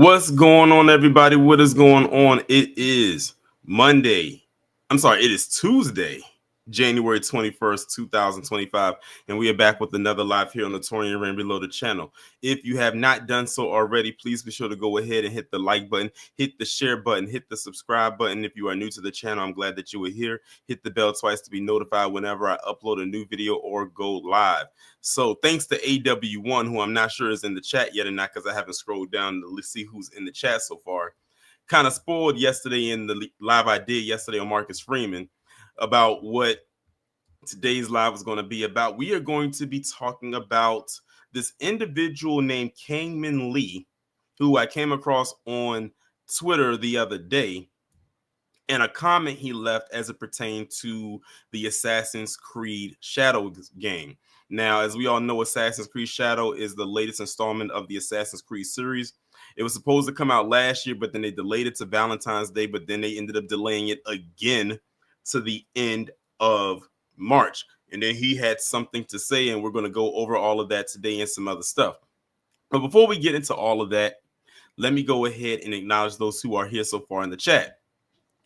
What's going on, everybody? What is going on? It is Monday. It is Tuesday, January 21st, 2025. And we are back with another live here on the Torian Rain Reloaded channel. If you have not done so already, please be sure to go ahead and hit the like button, hit the share button, hit the subscribe button. If you are new to the channel, I'm glad that you are here. Hit the bell twice to be notified whenever I upload a new video or go live. So thanks to AW1, who I'm not sure is in the chat yet or not, because I haven't scrolled down to see who's in the chat so far. Kind of spoiled yesterday in the live I did yesterday on Marcus Freeman about what today's live is going to be about. We are going to be talking about this individual named Kangmin Lee, who I came across on Twitter the other day, and a comment he left as it pertained to the Assassin's Creed Shadows game. Now, as we all know, Assassin's Creed Shadow is the latest installment of the Assassin's Creed series. It was supposed to come out last year, but then they delayed it to Valentine's Day, but then they ended up delaying it again to the end of March. And then he had something to say, and we're going to go over all of that today and some other stuff. But before we get into all of that, let me go ahead and acknowledge those who are here so far in the chat.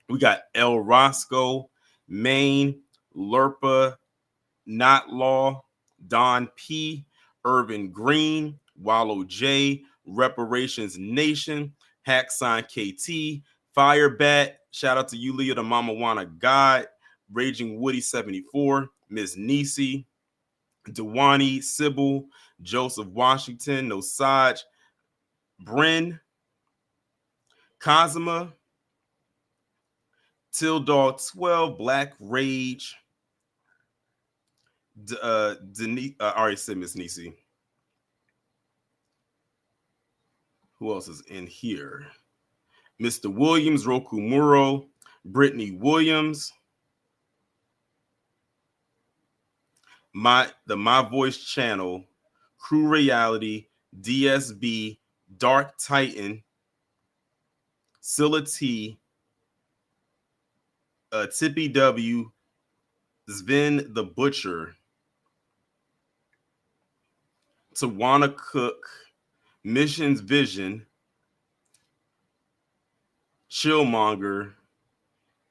We got El Roscoe, Maine, Lerpa, Not Law, Don P, Irvin Green, Wallow J, Reparations Nation, Hacksign KT, Firebat, shout out to you, Leo, the Mama Wanna God, Raging Woody 74, Miss Nisi, Dewani, Sybil, Joseph Washington, Nosaj, Bryn, Kazuma, Till Dog 12, Black Rage, Denise, I already said Miss Nisi. Who else is in here? Mr. Williams, Roku Muro, Brittany Williams, the My Voice channel, Crew Reality, DSB, Dark Titan, Scylla T, Tippy W, Sven the Butcher, Tawana Cook, Missions Vision, Chillmonger,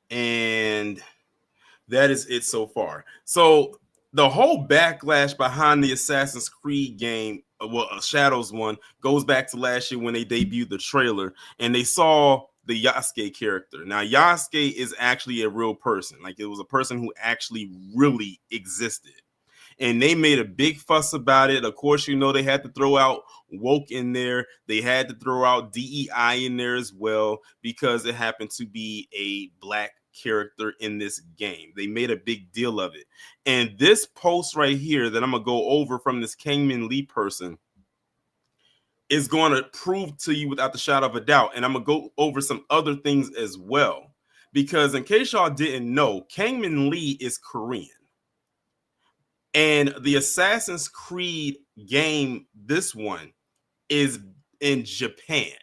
and that is it so far. So the whole backlash behind the Assassin's Creed game, Shadows one, goes back to last year when they debuted the trailer and they saw the Yasuke character. Now, Yasuke is actually a real person. Like, it was a person who actually really existed. And they made a big fuss about it. Of course, you know, they had to throw out woke in there. They had to throw out DEI in there as well because it happened to be a black character in this game. They made a big deal of it. And this post right here that I'm going to go over from this Kangmin Lee person is going to prove to you without the shadow of a doubt. And I'm going to go over some other things as well. Because in case y'all didn't know, Kangmin Lee is Korean. And the Assassin's Creed game, this one, is in Japan.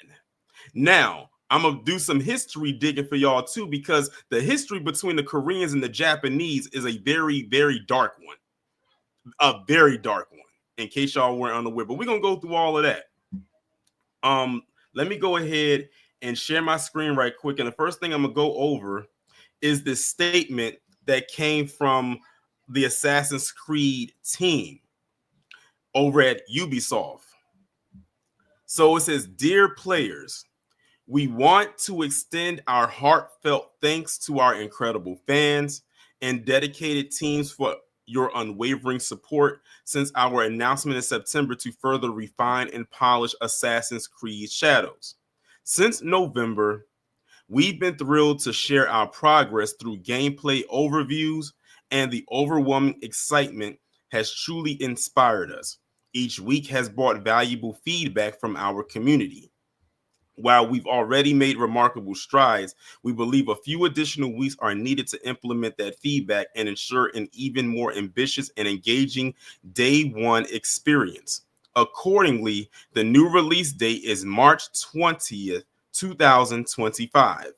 Now, I'm going to do some history digging for y'all too, because the history between the Koreans and the Japanese is a very, very dark one. A very dark one, in case y'all weren't unaware. But we're going to go through all of that. Let me go ahead and share my screen right quick. And the first thing I'm going to go over is this statement that came from the Assassin's Creed team over at Ubisoft. So it says, "Dear players, we want to extend our heartfelt thanks to our incredible fans and dedicated teams for your unwavering support since our announcement in September to further refine and polish Assassin's Creed Shadows. Since November, we've been thrilled to share our progress through gameplay overviews, and the overwhelming excitement has truly inspired us. Each week has brought valuable feedback from our community. While we've already made remarkable strides, we believe a few additional weeks are needed to implement that feedback and ensure an even more ambitious and engaging day one experience. Accordingly, the new release date is March 20th, 2025.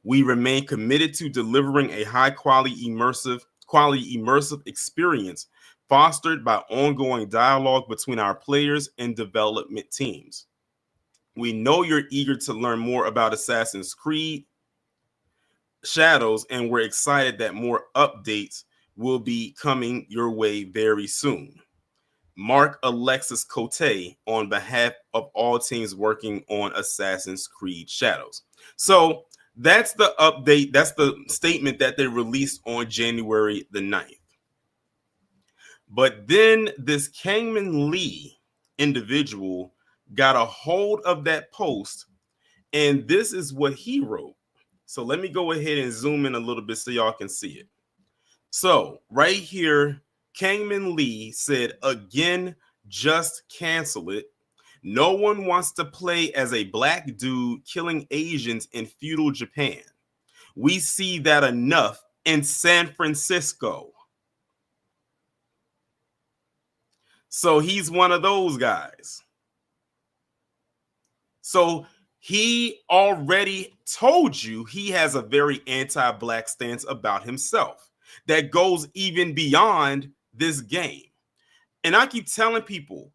We remain committed to delivering a high quality immersive experience fostered by ongoing dialogue between our players and development teams. We know you're eager to learn more about Assassin's Creed Shadows, and we're excited that more updates will be coming your way very soon. Mark Alexis Cote on behalf of all teams working on Assassin's Creed Shadows. So that's the update. That's the statement that they released on January the 9th. But then this Kangmin Lee individual got a hold of that post, and this is what he wrote. So let me go ahead and zoom in a little bit so y'all can see it. So right here, Kangmin Lee said, again, just cancel it. No one wants to play as a black dude killing Asians in feudal Japan. We see that enough in San Francisco. So he's one of those guys. So he already told you he has a very anti-black stance about himself that goes even beyond this game. And I keep telling people,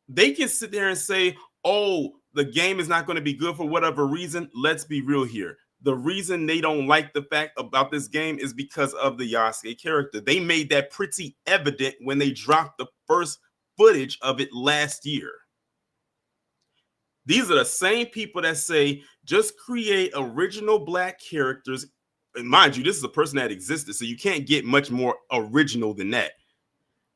they can sit there and say, oh, the game is not going to be good for whatever reason. Let's be real here. The reason they don't like the fact about this game is because of the Yasuke character. They made that pretty evident when they dropped the first footage of it last year. These are the same people that say, just create original black characters. And mind you, this is a person that existed, so you can't get much more original than that.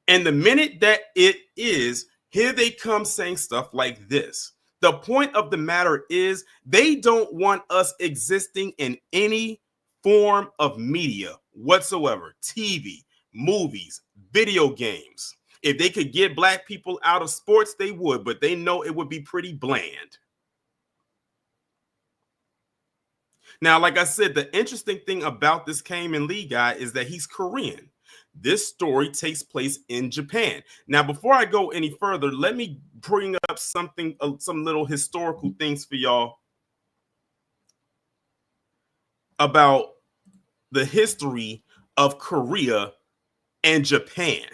And the minute that it is, here they come saying stuff like this. The point of the matter is they don't want us existing in any form of media whatsoever. TV, movies, video games. If they could get black people out of sports, they would, but they know it would be pretty bland. Now, like I said, the interesting thing about this Kangmin Lee guy is that he's Korean. This story takes place in Japan. Now, before I go any further, let me bring up something, some little historical things for y'all about the history of Korea and Japan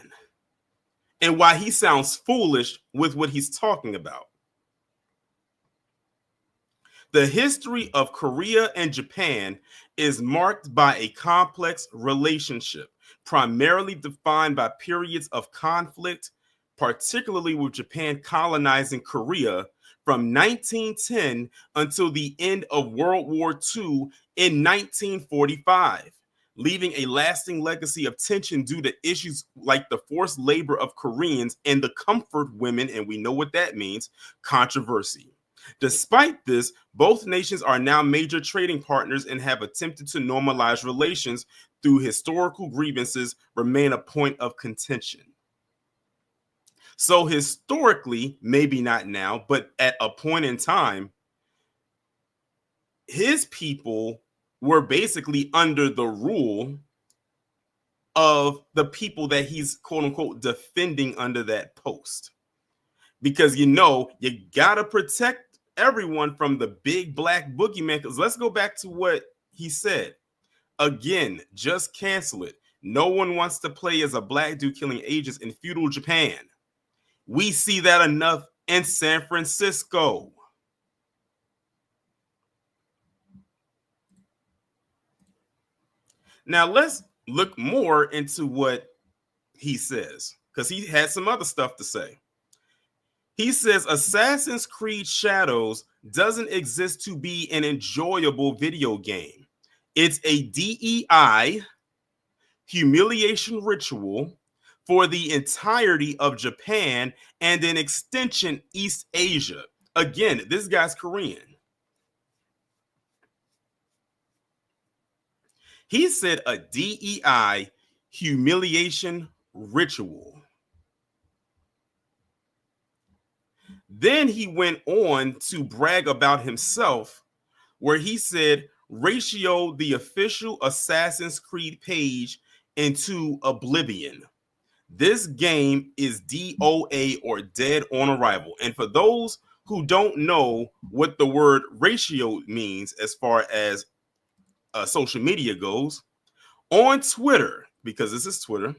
and why he sounds foolish with what he's talking about. The history of Korea and Japan is marked by a complex relationship, primarily defined by periods of conflict, particularly with Japan colonizing Korea from 1910 until the end of World War II in 1945, leaving a lasting legacy of tension due to issues like the forced labor of Koreans and the comfort women, and we know what that means, controversy. Despite this, both nations are now major trading partners and have attempted to normalize relations through historical grievances remain a point of contention. So historically, maybe not now, but at a point in time, his people were basically under the rule of the people that he's quote unquote defending under that post. Because you gotta protect everyone from the big black boogeyman. Because let's go back to what he said. Again, just cancel it. No one wants to play as a black dude killing Asians in feudal Japan. We see that enough in San Francisco. Now let's look more into what he says, because he had some other stuff to say. He says Assassin's Creed Shadows doesn't exist to be an enjoyable video game. It's a DEI humiliation ritual for the entirety of Japan and an extension East Asia. Again, this guy's Korean. He said a DEI humiliation ritual. Then he went on to brag about himself, where he said, ratio the official Assassin's Creed page into oblivion. This game is DOA, or dead on arrival. And for those who don't know what the word ratio means as far as social media goes, on Twitter, because this is Twitter,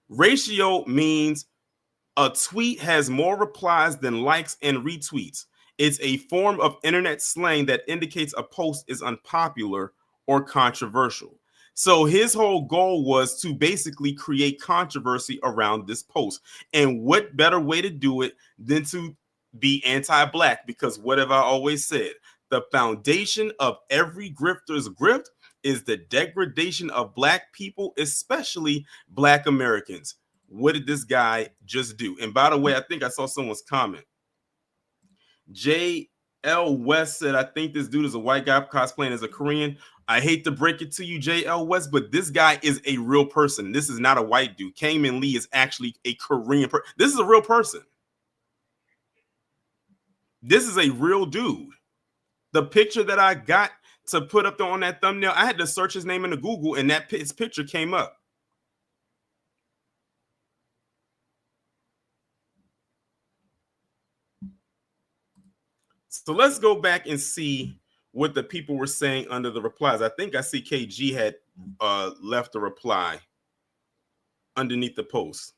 ratio means A tweet has more replies than likes and retweets. It's a form of internet slang that indicates a post is unpopular or controversial. So his whole goal was to basically create controversy around this post. And what better way to do it than to be anti-black? Because what have I always said? The foundation of every grifter's grift is the degradation of black people, especially black Americans. What did this guy just do? And by the way, I think I saw someone's comment. J.L. West said, I think this dude is a white guy cosplaying as a Korean. I hate to break it to you, J.L. West, but this guy is a real person. This is not a white dude. Kangmin Lee is actually a Korean person. This is a real person. This is a real dude. The picture that I got to put up on that thumbnail, I had to search his name into Google, and his picture came up. So let's go back and see what the people were saying under the replies. I think I see KG had left a reply underneath the post.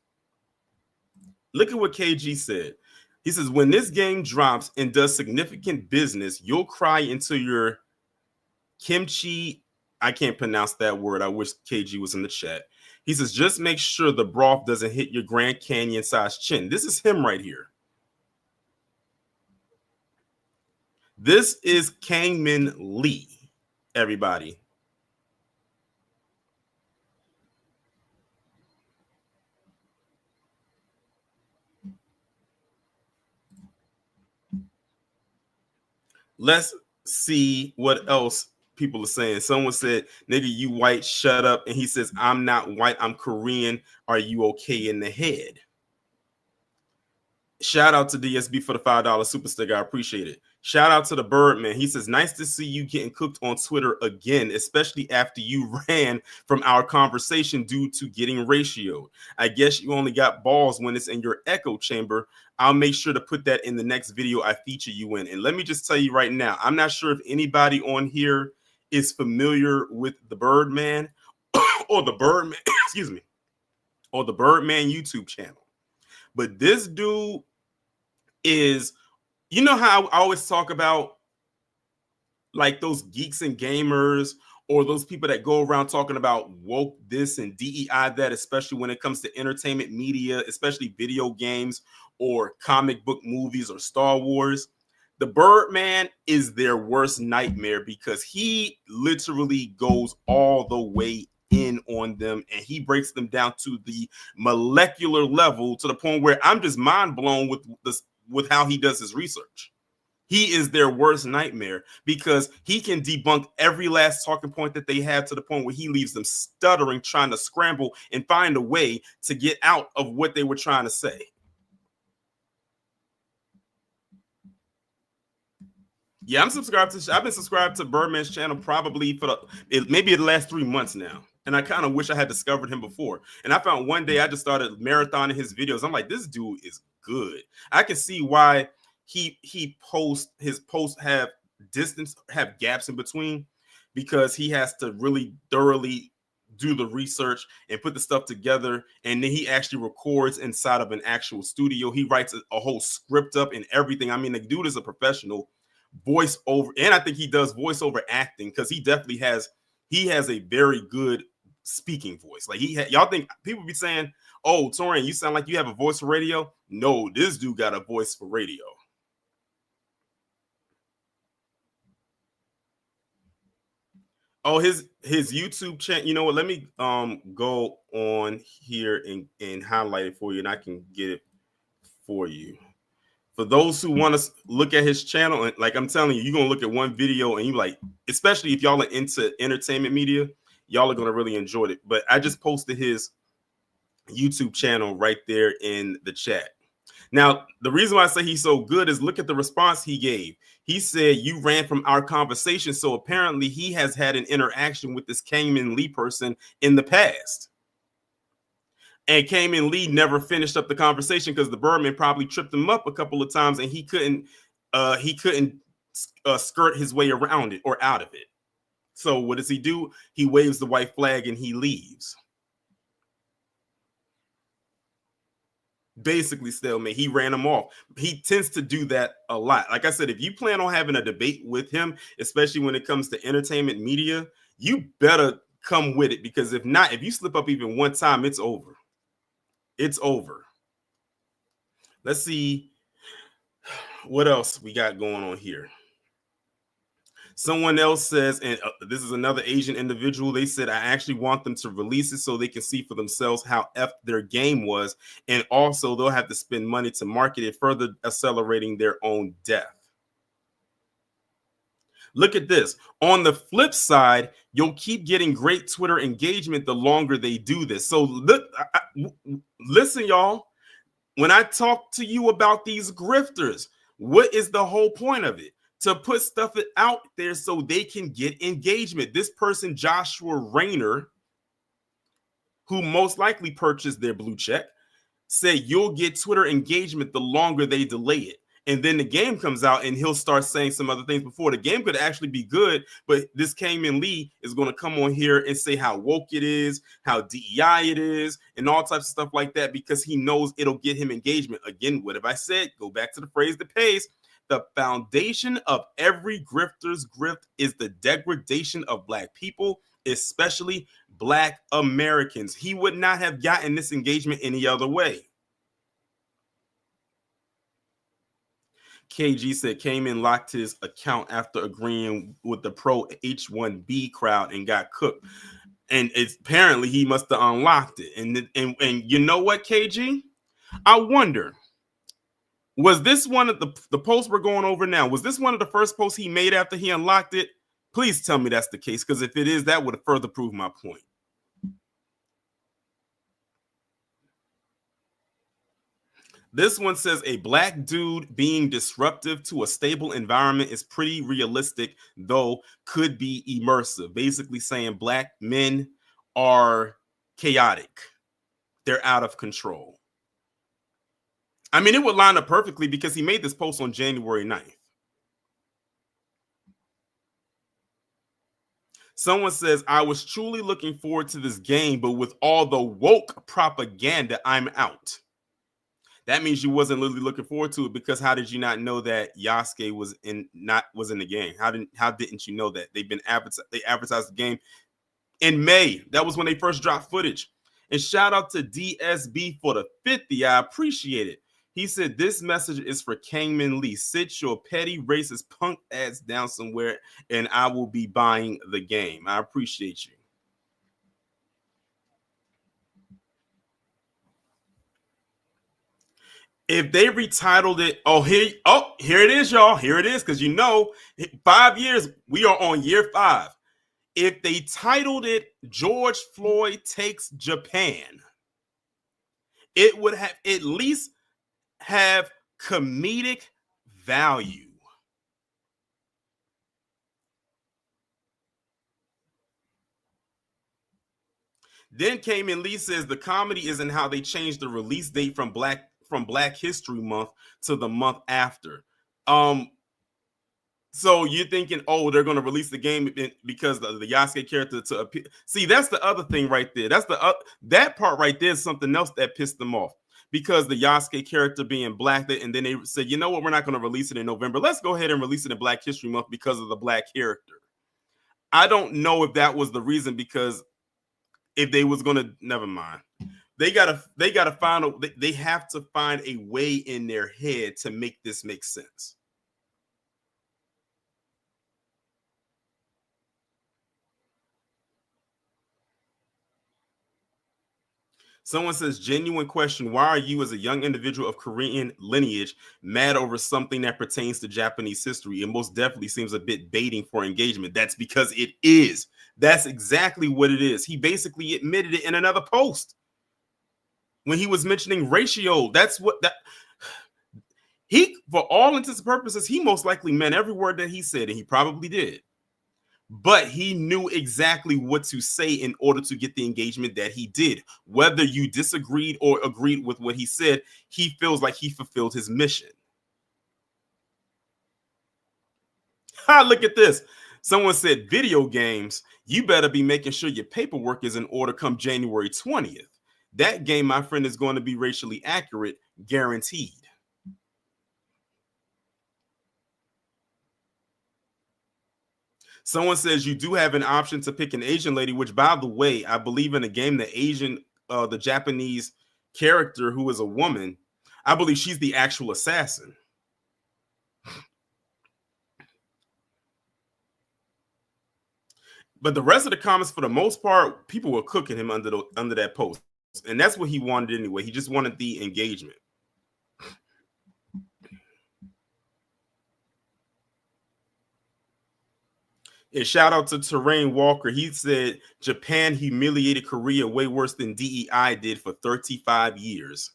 Look at what KG said. He says, when this game drops and does significant business, you'll cry into your kimchi. I can't pronounce that word. I wish KG was in the chat. He says, just make sure the broth doesn't hit your Grand Canyon sized chin. This is him right here. This is Kangmin Lee, everybody. Let's see what else people are saying. Someone said, nigga, you white, shut up. And he says, I'm not white, I'm Korean. Are you okay in the head? Shout out to DSB for the $5 super sticker. I appreciate it. Shout out to the Birdman. He says, nice to see you getting cooked on Twitter again, especially after you ran from our conversation due to getting ratioed. I guess you only got balls when it's in your echo chamber. I'll make sure to put that in the next video I feature you in. And let me just tell you right now, I'm not sure if anybody on here is familiar with the Birdman or the Birdman, excuse me, or the Birdman YouTube channel. But this dude is, you know how I always talk about like those geeks and gamers or those people that go around talking about woke this and DEI that, especially when it comes to entertainment media, especially video games or comic book movies or Star Wars. The Birdman is their worst nightmare because he literally goes all the way in on them and he breaks them down to the molecular level to the point where I'm just mind blown with how he does his research. He is their worst nightmare because he can debunk every last talking point that they have to the point where he leaves them stuttering, trying to scramble and find a way to get out of what they were trying to say. Yeah, I've been subscribed to Birdman's channel probably for maybe the last 3 months now. And I kind of wish I had discovered him before. And I found one day I just started marathoning his videos. I'm like, this dude is good. I can see why his posts have gaps in between, because he has to really thoroughly do the research and put the stuff together, and then he actually records inside of an actual studio. He writes a whole script up and everything. I mean, the dude is a professional voiceover, and I think he does voiceover acting because he has a very good speaking voice. Like y'all think people be saying, "Oh, Torian, you sound like you have a voice for radio." No, this dude got a voice for radio. Oh, his YouTube channel. You know what? Let me go on here and highlight it for you, and I can get it for you. For those who want to look at his channel, and like I'm telling you, you're gonna look at one video and you like, especially if y'all are into entertainment media, y'all are gonna really enjoy it. But I just posted his YouTube channel right there in the chat. Now, the reason why I say he's so good is look at the response he gave. He said, you ran from our conversation. So apparently he has had an interaction with this Kangmin Lee person in the past. And Kangmin Lee never finished up the conversation because the Birdman probably tripped him up a couple of times and he couldn't skirt his way around it or out of it. So what does he do? He waves the white flag and he leaves. Basically stalemate. He ran him off. He tends to do that a lot. Like I said, if you plan on having a debate with him, especially when it comes to entertainment media, you better come with it, because if not, if you slip up even one time, it's over. It's over. Let's see what else we got going on here. Someone else says, and this is another Asian individual, they said, I actually want them to release it so they can see for themselves how effed their game was. And also, they'll have to spend money to market it, further accelerating their own death. Look at this. On the flip side, you'll keep getting great Twitter engagement the longer they do this. So look, listen, y'all. When I talk to you about these grifters, what is the whole point of it? To put stuff out there so they can get engagement. This person, Joshua Rayner, who most likely purchased their blue check, said you'll get Twitter engagement the longer they delay it. And then the game comes out and he'll start saying some other things before the game could actually be good. But this Kangmin Lee is going to come on here and say how woke it is, how DEI it is, and all types of stuff like that, because he knows it'll get him engagement. Again, what have I said? Go back to the phrase that pays. The foundation of every grifter's grift is the degradation of Black people, especially Black Americans. He would not have gotten this engagement any other way. KG said Kingman locked his account after agreeing with the pro H1B crowd and got cooked. And it's apparently he must have unlocked it. And you know what, KG? I wonder, was this one of the posts we're going over now? Was this one of the first posts he made after he unlocked it? Please tell me that's the case, because if it is, that would further prove my point. This one says a Black dude being disruptive to a stable environment is pretty realistic, though could be immersive. Basically saying Black men are chaotic. They're out of control. I mean, it would line up perfectly because he made this post on January 9th. Someone says, I was truly looking forward to this game, but with all the woke propaganda, I'm out. That means you wasn't literally looking forward to it, because how did you not know that Yasuke was in the game? How didn't you know that? They advertised the game in May. That was when they first dropped footage. And shout out to DSB for the 50. I appreciate it. He said, this message is for Kangmin Lee. Sit your petty racist punk ass down somewhere and I will be buying the game. I appreciate you. If they retitled it, here it is, y'all. Here it is, because 5 years, we are on year 5. If they titled it George Floyd Takes Japan, it would have at least have comedic value. Then Kangmin Lee says the comedy isn't how they changed the release date from Black History Month to the month after. So you're thinking, oh, they're going to release the game because the Yasuke character to appear. See, that's the other thing right there. That part right there is something else that pissed them off, because the Yasuke character being Black, and then they said, you know what, we're not going to release it in November. Let's go ahead and release it in Black History Month because of the Black character. I don't know if that was the reason, because if they was going to, never mind. They have to find a way in their head to make this make sense. Someone says, genuine question. Why are you, as a young individual of Korean lineage, mad over something that pertains to Japanese history? It most definitely seems a bit baiting for engagement. That's because it is. That's exactly what it is. He basically admitted it in another post when he was mentioning ratio. For all intents and purposes, he most likely meant every word that he said, and he probably did. But he knew exactly what to say in order to get the engagement that he did. Whether you disagreed or agreed with what he said, he feels like he fulfilled his mission. Look at this. Someone said, video games, you better be making sure your paperwork is in order come January 20th. That game, my friend, is going to be racially accurate. guaranteed. Someone says you do have an option to pick an Asian lady, which, by the way, I believe in the game, the Japanese character who is a woman, I believe she's the actual assassin. But the rest of the comments, for the most part, people were cooking him under that post, and that's what he wanted anyway. He just wanted the engagement. And shout out to Terrain Walker. He said Japan humiliated Korea way worse than DEI did for 35 years.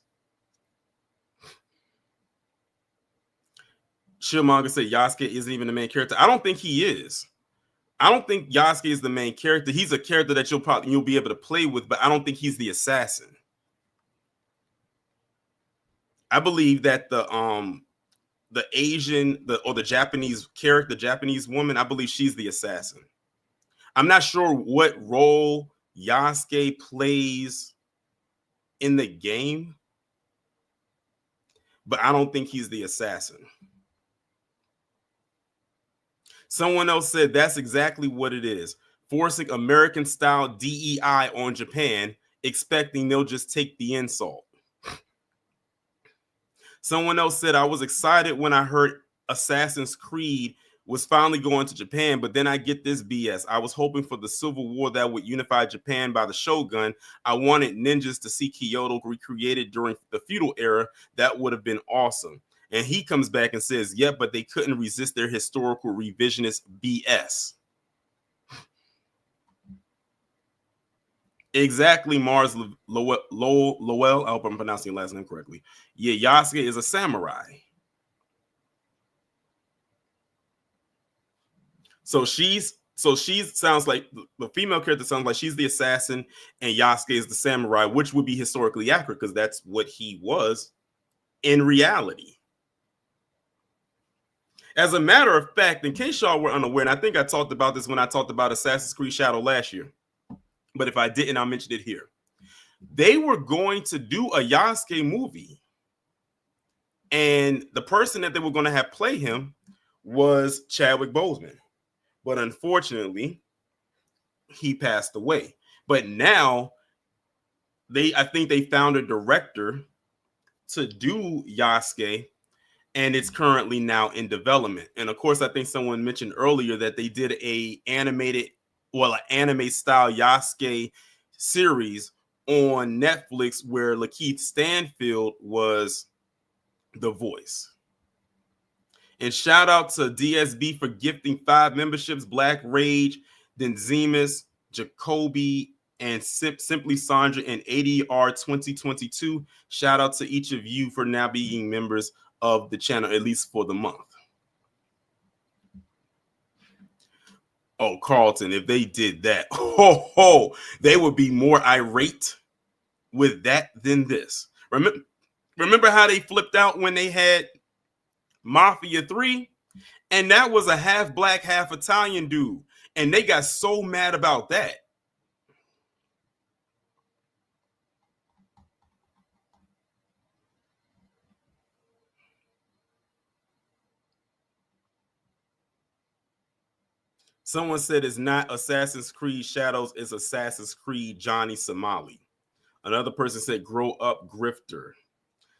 Shillmonger said Yasuke isn't even the main character. I don't think he is. I don't think Yasuke is the main character. He's a character that you'll be able to play with, but I don't think he's the assassin. I believe that the Asian or the Japanese character, the Japanese woman, I believe she's the assassin. I'm not sure what role Yasuke plays in the game, but I don't think he's the assassin. Someone else said that's exactly what it is. Forcing American-style DEI on Japan, expecting they'll just take the insult. Someone else said, I was excited when I heard Assassin's Creed was finally going to Japan, but then I get this BS. I was hoping for the civil war that would unify Japan by the Shogun. I wanted ninjas to see Kyoto recreated during the feudal era. That would have been awesome. And he comes back and says, yeah, but they couldn't resist their historical revisionist BS. Exactly, Mars Lowell. I hope I'm pronouncing your last name correctly. Yeah, Yasuke is a samurai. So she sounds like the female character sounds like she's the assassin, and Yasuke is the samurai, which would be historically accurate because that's what he was in reality. As a matter of fact, in case y'all were unaware, and I think I talked about this when I talked about Assassin's Creed Shadow last year, but if I didn't, I'll mention it here. They were going to do a Yasuke movie, and the person that they were going to have play him was Chadwick Boseman. But unfortunately, he passed away. But now, I think they found a director to do Yasuke, and it's currently now in development. And of course, I think someone mentioned earlier that they did an anime style Yasuke series on Netflix where Lakeith Stanfield was the voice. And shout out to DSB for gifting 5 memberships: Black Rage, Denzimus, Jacoby, and Simply Sandra and ADR 2022. Shout out to each of you for now being members of the channel, at least for the month. Oh, Carlton, if they did that, they would be more irate with that than this. Remember how they flipped out when they had Mafia 3? And that was a half black, half Italian dude. And they got so mad about that. Someone said it's not Assassin's Creed Shadows, it's Assassin's Creed Johnny Somali. Another person said grow up, Grifter.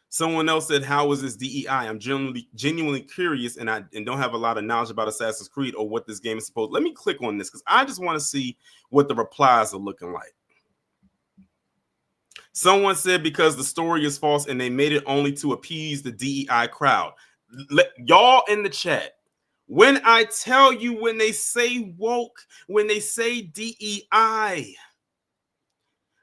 Someone else said, how is this DEI? I'm genuinely curious and don't have a lot of knowledge about Assassin's Creed or what this game is supposed. Let me click on this because I just want to see what the replies are looking like. Someone said because the story is false and they made it only to appease the DEI crowd. Y'all in the chat, when I tell you, when they say woke, when they say DEI,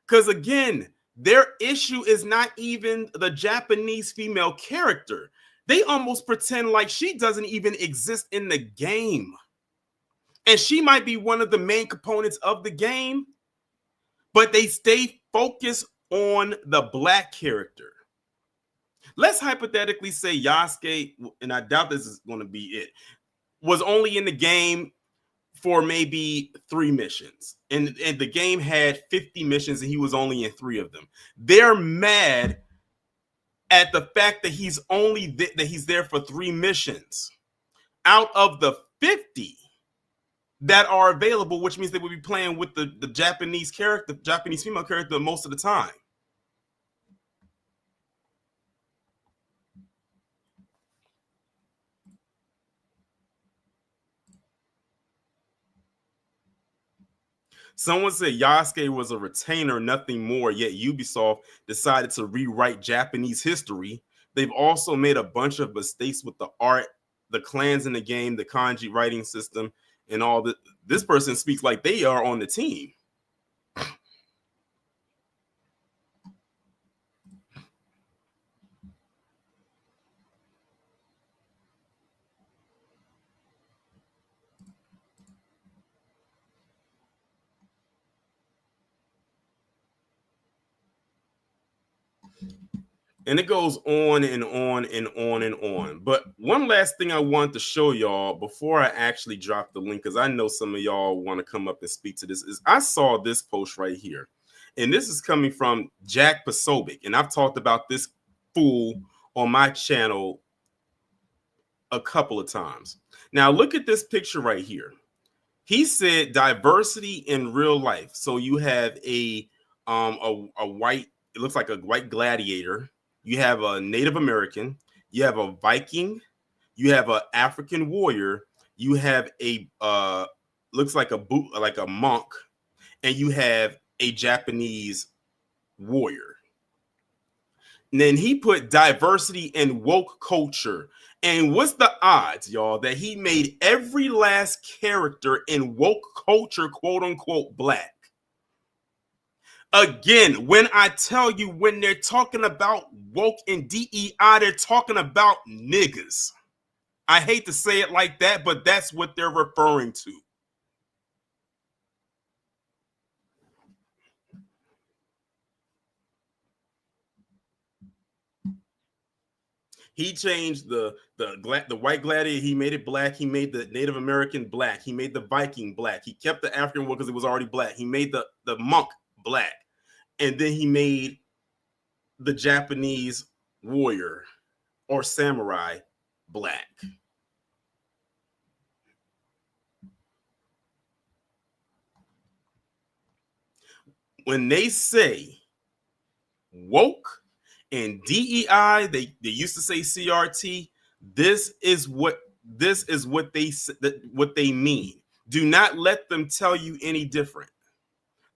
because again, their issue is not even the Japanese female character. They almost pretend like she doesn't even exist in the game. And she might be one of the main components of the game, but they stay focused on the black character. Let's hypothetically say Yasuke, and I doubt this is going to be it, was only in the game for maybe 3 missions. And the game had 50 missions and he was only in 3 of them. They're mad at the fact that he's only that he's there for 3 missions out of the 50 that are available, which means they would be playing with the Japanese character, Japanese female character most of the time. Someone said Yasuke was a retainer, nothing more, yet Ubisoft decided to rewrite Japanese history. They've also made a bunch of mistakes with the art, the clans in the game, the kanji writing system, and all that. This person speaks like they are on the team. And it goes on and on and on and on. But one last thing I want to show y'all before I actually drop the link, because I know some of y'all want to come up and speak to this, is I saw this post right here. And this is coming from Jack Posobiec. And I've talked about this fool on my channel a couple of times. Now, look at this picture right here. He said diversity in real life. So you have a white, it looks like a white gladiator. You have a Native American, you have a Viking, you have an African warrior, you have a looks like a monk, and you have a Japanese warrior. And then he put diversity in woke culture. And what's the odds, y'all, that he made every last character in woke culture, quote unquote, black? Again, when I tell you, when they're talking about woke and DEI, they're talking about niggas. I hate to say it like that, but that's what they're referring to. He changed the white gladiator. He made it black. He made the Native American black. He made the Viking black. He kept the African one because it was already black. He made the monk black, and then he made the Japanese warrior or samurai black. When they say woke and DEI, they used to say CRT. This is what they mean. Do not let them tell you any different.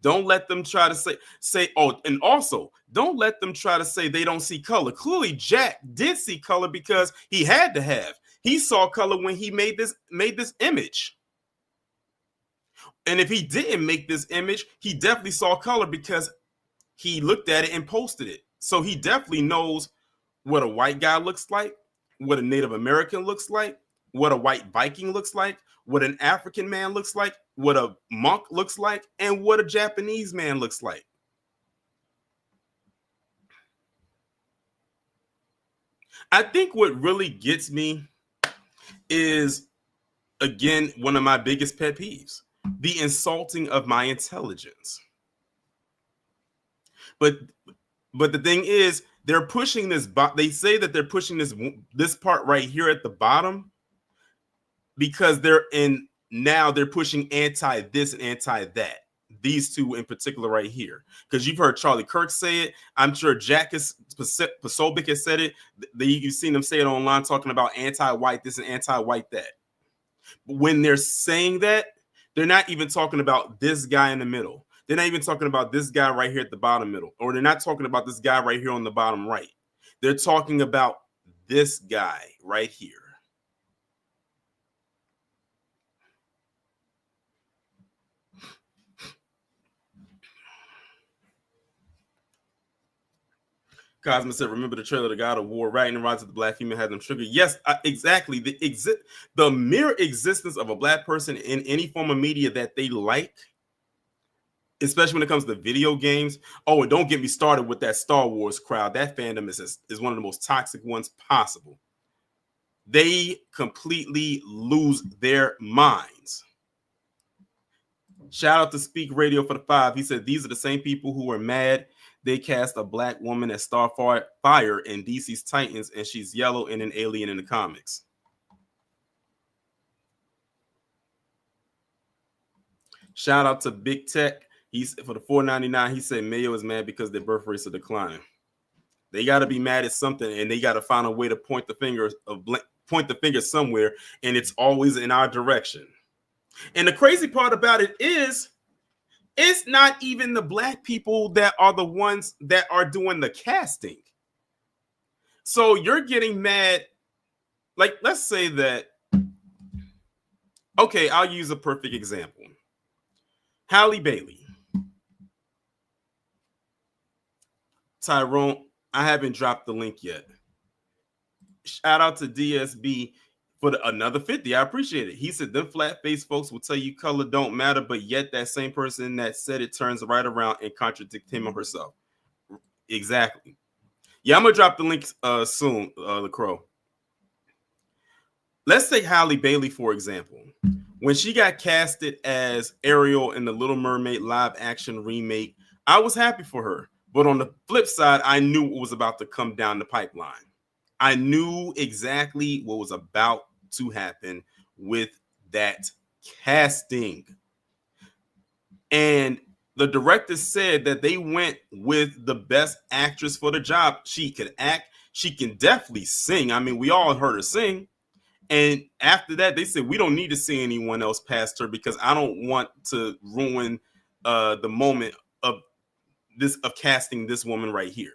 Don't let them try to say oh, and also don't let them try to say they don't see color. Clearly, Jack did see color because he had to have. He saw color when he made this image. And if he didn't make this image, he definitely saw color because he looked at it and posted it. So he definitely knows what a white guy looks like, what a Native American looks like, what a white Viking looks like, what an African man looks like, what a monk looks like, and what a Japanese man looks like. I think what really gets me is, again, one of my biggest pet peeves, the insulting of my intelligence. But the thing is, they're pushing this. They say that they're pushing this part right here at the bottom because they're pushing anti this and anti that. These two in particular right here, because you've heard Charlie Kirk say it. I'm sure Posobiec has said it. You've seen them say it online, talking about anti-white this and anti-white that. But when they're saying that, they're not even talking about this guy in the middle. They're not even talking about this guy right here at the bottom middle, or they're not talking about this guy right here on the bottom right. They're talking about this guy right here. Cosmo said, remember the trailer, the God of War, right? And Rise of the Black Female had them triggered. Yes, exactly. The mere existence of a black person in any form of media that they like, especially when it comes to video games. Oh, and don't get me started with that Star Wars crowd. That fandom is one of the most toxic ones possible. They completely lose their minds. Shout out to Speak Radio for the 5. He said, these are the same people who were mad They cast a black woman as Starfire in DC's Titans, and she's yellow and an alien in the comics. Shout out to Big Tech. He's for the $4.99. He said Mayo is mad because their birth rates are declining. They got to be mad at something, and they got to find a way to point the finger somewhere, and it's always in our direction. And the crazy part about it is, it's not even the black people that are the ones that are doing the casting. So you're getting mad. Like, let's say that. Okay, I'll use a perfect example. Halle Bailey. Tyrone, I haven't dropped the link yet. Shout out to DSB for another 50. I appreciate it. He said, them flat-faced folks will tell you color don't matter, but yet that same person that said it turns right around and contradict him or herself. Exactly. Yeah, I'm going to drop the link soon, the Crow. Let's take Halle Bailey, for example. When she got casted as Ariel in the Little Mermaid live-action remake, I was happy for her. But on the flip side, I knew what was about to come down the pipeline. I knew exactly what was about to happen with that casting. And the director said that they went with the best actress for the job. She could act. She can definitely sing. I mean, we all heard her sing. And after that, they said, we don't need to see anyone else past her because I don't want to ruin the moment of casting this woman right here.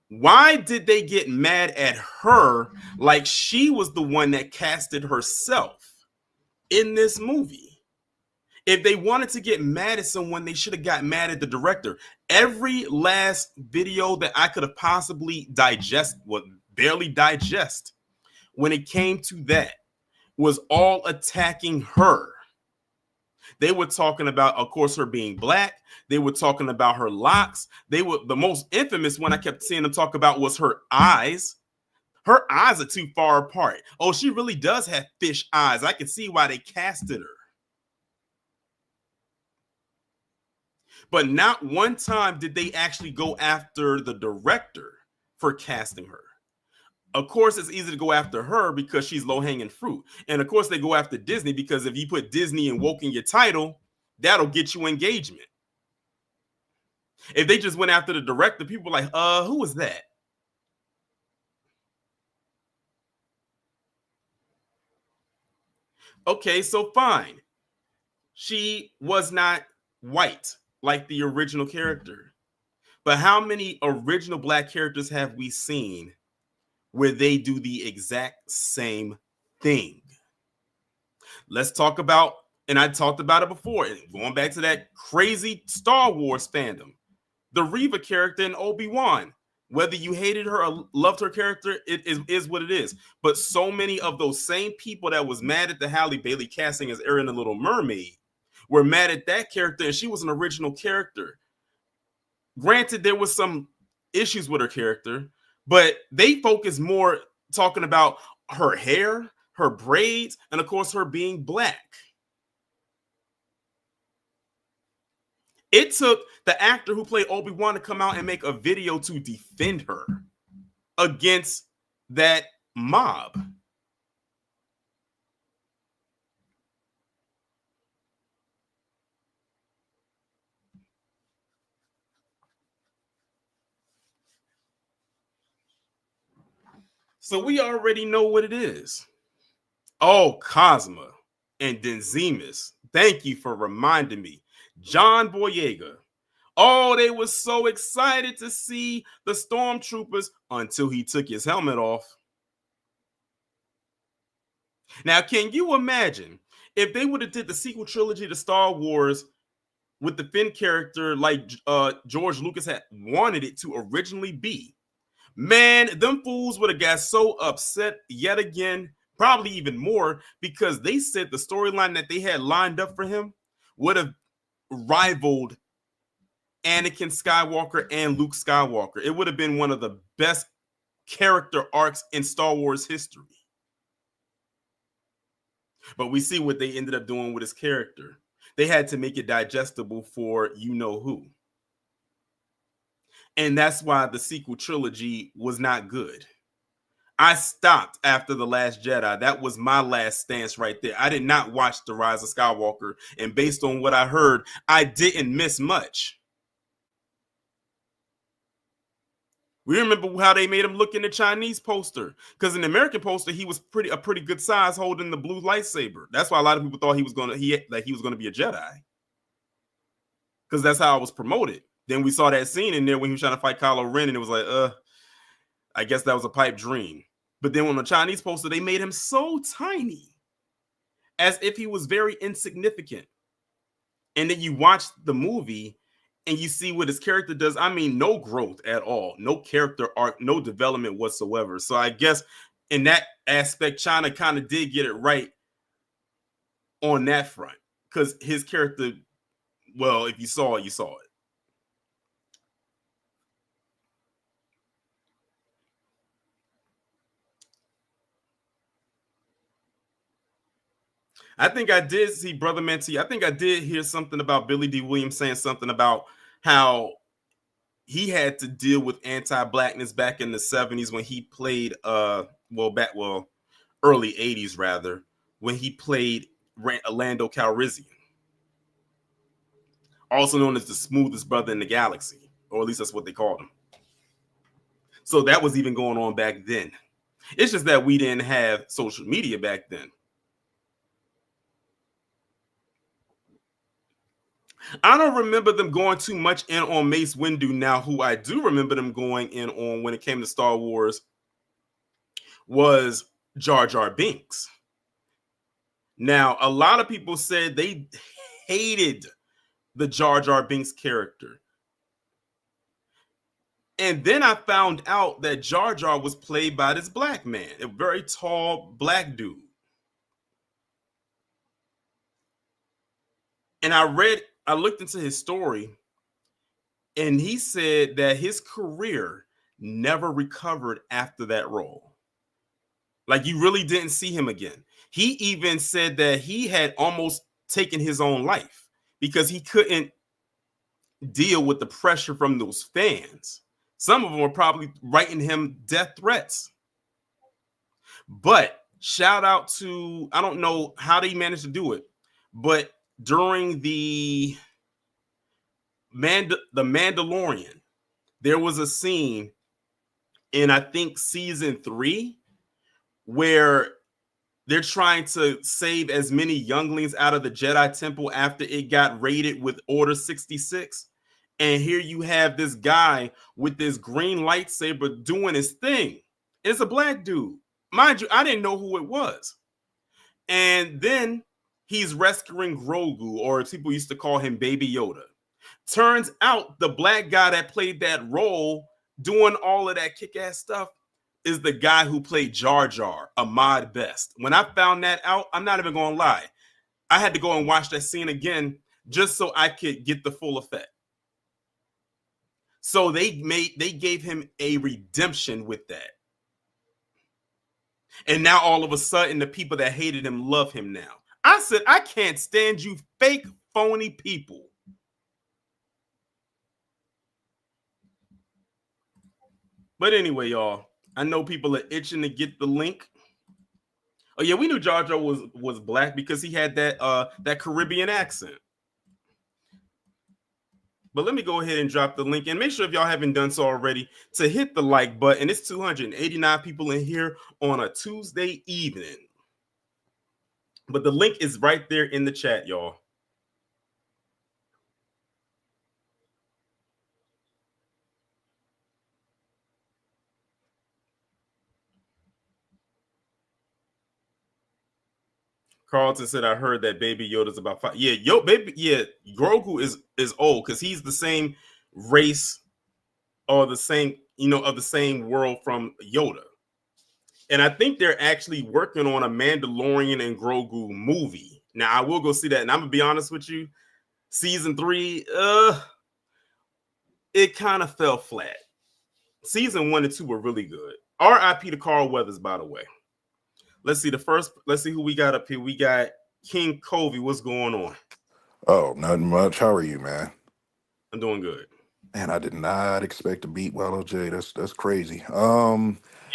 Why did they get mad at her like she was the one that casted herself in this movie? If they wanted to get mad at someone, they should have got mad at the director. Every last video that I could have possibly barely digest when it came to that was all attacking her. They were talking about, of course, her being black. They were talking about her locks. The most infamous one I kept seeing them talk about was her eyes. Her eyes are too far apart. Oh, she really does have fish eyes. I can see why they casted her. But not one time did they actually go after the director for casting her. Of course, it's easy to go after her because she's low-hanging fruit. And of course, they go after Disney because if you put Disney and woke in your title, that'll get you engagement. If they just went after the director, people were like, who was that? Okay, so fine. She was not white like the original character. But how many original black characters have we seen where they do the exact same thing? Let's talk about, and I talked about it before, going back to that crazy Star Wars fandom. The Reva character in Obi-Wan. Whether you hated her or loved her character, it is what it is. But so many of those same people that was mad at the Halle Bailey casting as Ariel in the Little Mermaid were mad at that character, and she was an original character. Granted, there was some issues with her character, but they focused more talking about her hair, her braids, and of course, her being black. It took the actor who played Obi-Wan to come out and make a video to defend her against that mob. So we already know what it is. Oh, Cosma and Denzimus. Thank you for reminding me. John Boyega. Oh, they were so excited to see the stormtroopers until he took his helmet off. Now, can you imagine if they would have did the sequel trilogy to Star Wars with the Finn character like George Lucas had wanted it to originally be? Man, them fools would have got so upset yet again, probably even more, because they said the storyline that they had lined up for him would have rivaled Anakin Skywalker and Luke Skywalker. It would have been one of the best character arcs in Star Wars history. But we see what they ended up doing with his character. They had to make it digestible for you know who. And that's why the sequel trilogy was not good. I stopped after The Last Jedi. That was my last stance right there. I did not watch The Rise of Skywalker. And based on what I heard, I didn't miss much. We remember how they made him look in the Chinese poster. Because in the American poster, he was a pretty good size holding the blue lightsaber. That's why a lot of people thought he was gonna be a Jedi. Because that's how it was promoted. Then we saw that scene in there when he was trying to fight Kylo Ren, and it was like, I guess that was a pipe dream. But then on the Chinese poster, they made him so tiny, as if he was very insignificant. And then you watch the movie and you see what his character does. I mean, no growth at all, no character arc, no development whatsoever. So I guess in that aspect, China kind of did get it right on that front, because his character, well, if you saw it, you saw it. I think I did see Brother Menti. I think I did hear something about Billy D. Williams saying something about how he had to deal with anti-blackness back in the 70s when he played early 80s rather, when he played Lando Calrissian, also known as the smoothest brother in the galaxy, or at least that's what they called him. So that was even going on back then. It's just that we didn't have social media back then. I don't remember them going too much in on Mace Windu. Now, who I do remember them going in on when it came to Star Wars was Jar Jar Binks. Now, a lot of people said they hated the Jar Jar Binks character. And then I found out that Jar Jar was played by this black man, a very tall black dude. And I looked into his story, and he said that his career never recovered after that role. Like, you really didn't see him again. He even said that he had almost taken his own life because he couldn't deal with the pressure from those fans. Some of them were probably writing him death threats. But shout out to, I don't know how they managed to do it, but during the Mandalorian, there was a scene in, I think, season 3 where they're trying to save as many younglings out of the Jedi Temple after it got raided with Order 66. And here you have this guy with this green lightsaber doing his thing. It's a black dude. Mind you, I didn't know who it was. And then he's rescuing Grogu, or as people used to call him, Baby Yoda. Turns out the black guy that played that role, doing all of that kick-ass stuff, is the guy who played Jar Jar, Ahmad Best. When I found that out, I'm not even going to lie, I had to go and watch that scene again just so I could get the full effect. So they gave him a redemption with that. And now all of a sudden, the people that hated him love him now. I said, I can't stand you fake, phony people. But anyway, y'all, I know people are itching to get the link. Oh yeah, we knew Jar Jar was black because he had that Caribbean accent. But let me go ahead and drop the link, and make sure, if y'all haven't done so already, to hit the like button. It's 289 people in here on a Tuesday evening. But the link is right there in the chat, y'all. Carlton said, I heard that Baby Yoda's about 5. Yeah, Grogu is old because he's the same race, or the same, of the same world from Yoda. And I think they're actually working on a Mandalorian and Grogu movie. Now, I will go see that. And I'm going to be honest with you, season 3, it kind of fell flat. Season 1 and 2 were really good. R.I.P. to Carl Weathers, by the way. Let's see who we got up here. We got King Covey. What's going on? Oh, nothing much. How are you, man? I'm doing good. Man, I did not expect to beat Wallow J. That's crazy.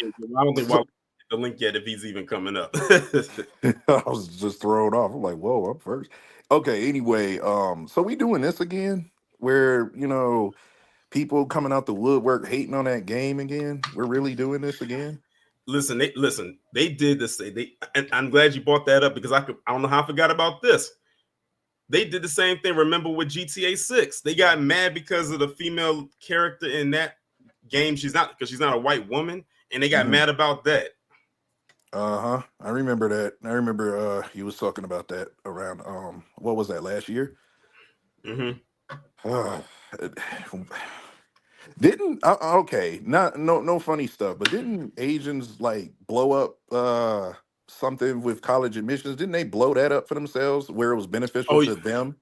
Yeah, I don't think So Wale the link yet if he's even coming up. I was just thrown off. I'm like, whoa, I'm first. Okay, anyway, so we doing this again, where people coming out the woodwork hating on that game again. We're really doing this again. Listen. They did this. And I'm glad you brought that up because I don't know how I forgot about this. They did the same thing. Remember with GTA 6, they got mad because of the female character in that game. She's not a white woman, and they got Hmm. mad about that. Uh-huh. I remember that. I remember he was talking about that around what was that, last year? Mm-hmm. Didn't okay, not no funny stuff, but didn't Asians like blow up something with college admissions? Didn't they blow that up for themselves where it was beneficial Oh, to them?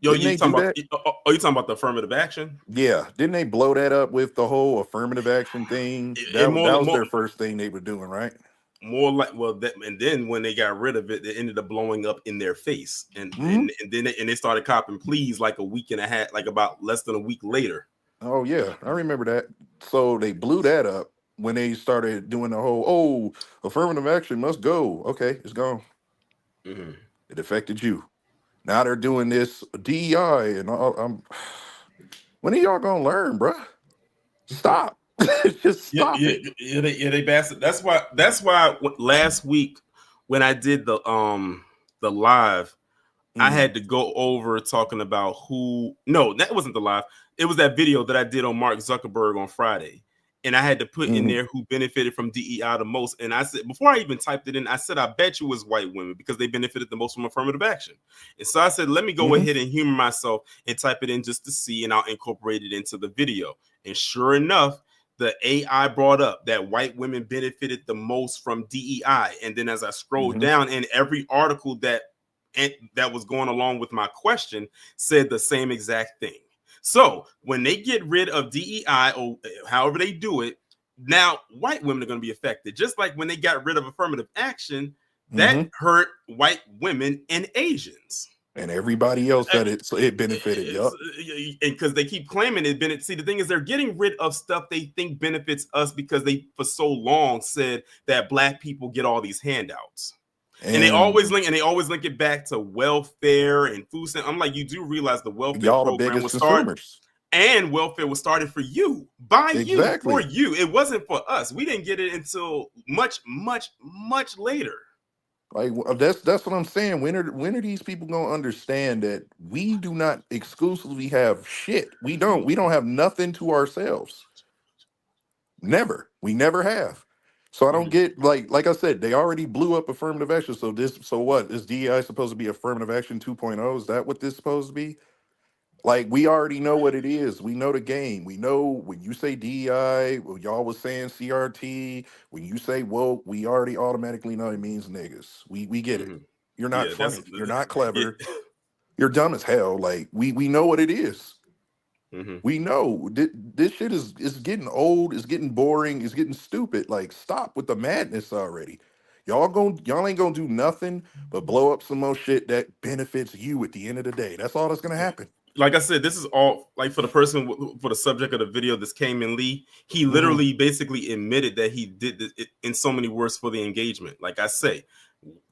yo, Didn't you they talking do about? that? Oh, you talking about the affirmative action? Yeah, didn't they blow that up with the whole affirmative action thing? It That was their first thing they were doing, right? more like and then when they got rid of it, it ended up blowing up in their face, Hmm. and then they started copping pleas like a week and a half, like about less than a week later. Oh yeah, I remember that. So they blew that up when they started doing the whole affirmative action must go. Okay, it's gone. Mm-hmm. It affected you. Now they're doing this DEI and all. When are y'all gonna learn, bruh? Stop. Just Yeah, stop yeah, it. they bastard. That's why last week when I did the live, I Hmm. had to go over talking about who. No, that wasn't the live. It was that video that I did on Mark Zuckerberg on Friday, and I had to put in Hmm. there who benefited from DEI the most. And I said before I even typed it in, I said I bet you it was white women because they benefited the most from affirmative action. And so I said let me go Hmm. ahead and humor myself and type it in just to see, and I'll incorporate it into the video. And sure enough, the AI brought up that white women benefited the most from DEI. And then as I scrolled Hmm. down, in every article that was going along with my question said the same exact thing. So when they get rid of DEI or however they do it, now white women are going to be affected. Just like when they got rid of affirmative action, that Hmm. hurt white women and Asians. And everybody else that it benefited. Yup. And because they keep claiming it benefits. See, the thing is, they're getting rid of stuff they think benefits us because they, for so long, said that black people get all these handouts. And And they always link it back to welfare and food stamp. I'm like, you do realize the welfare y'all the program biggest was started consumers. and welfare was started for you, by you, for Exactly. you. It wasn't for us. We didn't get it until much, much, much later. Like that's what I'm saying. When are these people gonna understand that we do not exclusively have shit? We don't have nothing to ourselves. Never. We never have. So I don't Mhm, get like I said, they already blew up affirmative action. So what? Is DEI supposed to be affirmative action 2.0? Is that what this is supposed to be? Like we already know what it is. We know the game. We know when you say DEI, when y'all was saying CRT, when you say woke, we already automatically know it means niggas. We get it. mhm. You're not Yeah, that's funny. You're not yeah. clever. You're dumb as hell. Like we know what it is. Mhm. We know this shit is getting old, it's getting boring, it's getting stupid. Like, stop with the madness already. Y'all ain't gonna do nothing but blow up some more shit that benefits you at the end of the day. That's all that's gonna happen. Like I said, this is all like for the person for the subject of the video. This Kangmin Lee, he Hmm. literally basically admitted that he did this in so many words for the engagement. Like I say,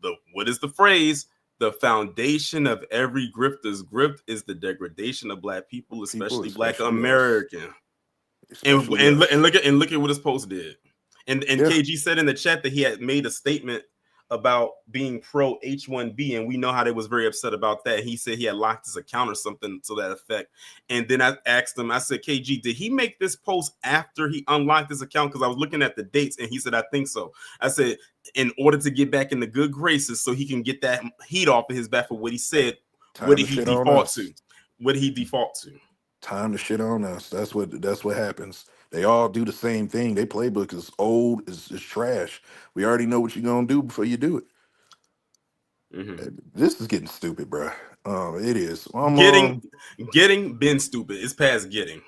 the what is the phrase? The foundation of every grifter's grift is the degradation of black people, People, especially black especially us. American. Especially us. And look at what his post did. And Yeah. KG said in the chat that he had made a statement about being pro H1B, and we know how they was very upset about that. He said he had locked his account or something to that effect. And then I asked him, I said, KG, did he make this post after he unlocked his account? Because I was looking at the dates, and he said, I think so. I said, in order to get back in the good graces, so he can get that heat off of his back for what he said, what Time did to he shit on default us. to? What did he default to? Time to shit on us. That's what happens. They all do the same thing. Their playbook is old, is trash. We already know what you're gonna do before you do it. Mm-hmm. This is getting stupid, bruh. It is. Getting been stupid. It's past getting.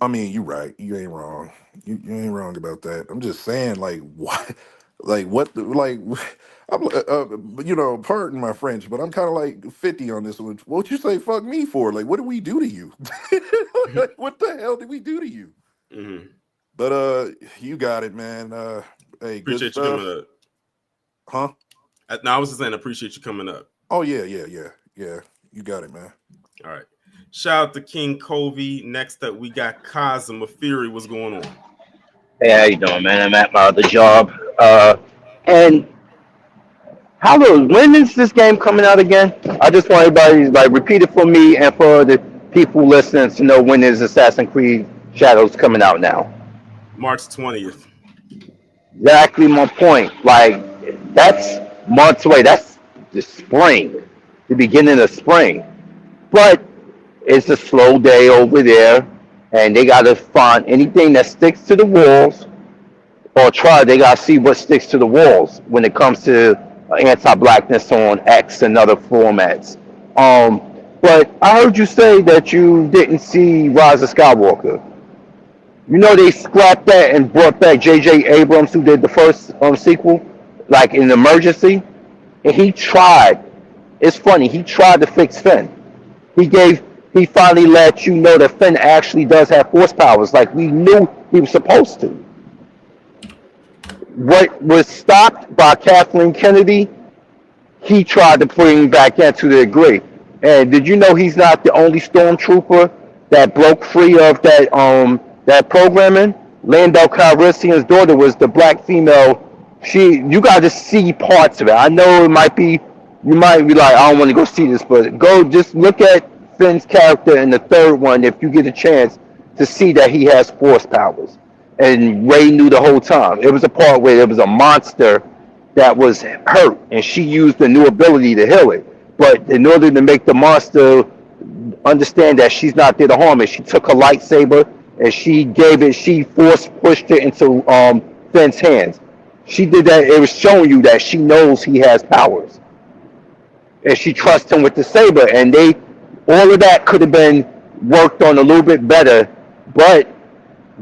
I mean, you right. You ain't wrong. You ain't wrong about that. I'm just saying, like, what, like, what, the, like, I'm, pardon my French, but I'm kind of like 50 on this one. What'd you say fuck me for? Like, what did we do to you? Like, what the hell did we do to you? Mm-hmm. But you got it, man. Hey, good Appreciate you coming stuff. up. Huh? No, I was just saying, appreciate you coming up. Oh yeah. You got it, man. All right. Shout out to King Covey. Next up, we got Cosmo Fury. What's going on? Hey, how you doing, man? I'm at my other job. And when is this game coming out again? I just want everybody to like repeat it for me and for the people listening to know when is Assassin's Creed Shadows coming out now. March 20th. Exactly my point. Like that's months away. That's the spring, the beginning of spring. But it's a slow day over there, and they got to find anything that sticks to the walls or try. They gotta see what sticks to the walls when it comes to anti-blackness on X and other formats. But I heard you say that you didn't see Rise of Skywalker. You know they scrapped that and brought back J.J. Abrams, who did the first sequel, like in emergency, and he tried. It's funny. He tried to fix Finn. He gave. He finally let you know that Finn actually does have force powers, like we knew he was supposed to. What was stopped by Kathleen Kennedy, he tried to bring back into the degree. And did you know he's not the only stormtrooper that broke free of that programming? Lando Calrissian's daughter was the black female. You got to see parts of it. I know it might be you might be like I don't want to go see this, but go just look at Finn's character in the third one if you get a chance to see that he has force powers. And Ray knew the whole time. It was a part where there was a monster that was hurt, and she used the new ability to heal it. But in order to make the monster understand that she's not there to harm it, she took her lightsaber and she force pushed it into Finn's hands. She did that. It was showing you that she knows he has powers, and she trusts him with the saber. And all of that could have been worked on a little bit better, but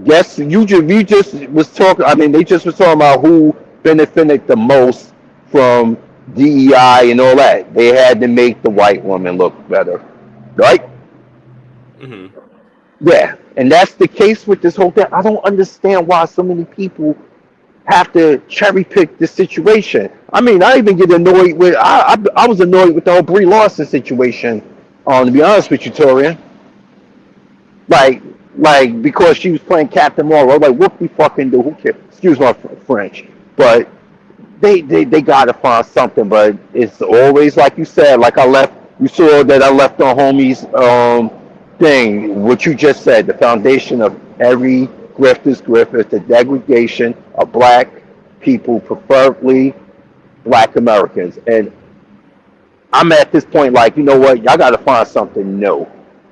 yes, you just was talking. I mean, they just was talking about who benefited the most from DEI and all that. They had to make the white woman look better, right? Mm-hmm. Yeah, and that's the case with this whole thing. I don't understand why so many people have to cherry pick this situation. I mean, I even get annoyed with. I was annoyed with the whole Brie Larson situation. To be honest with you, Torian, like because she was playing Captain Marvel. Like, what we fucking do? Who cares? Excuse my French, but they gotta find something. But it's always like you said. Like I left. You saw that I left on homie's thing. What you just said. The foundation of every grift is grift is the degradation of black people, preferably black Americans. And I'm at this point, like, you know what? Y'all got to find something new.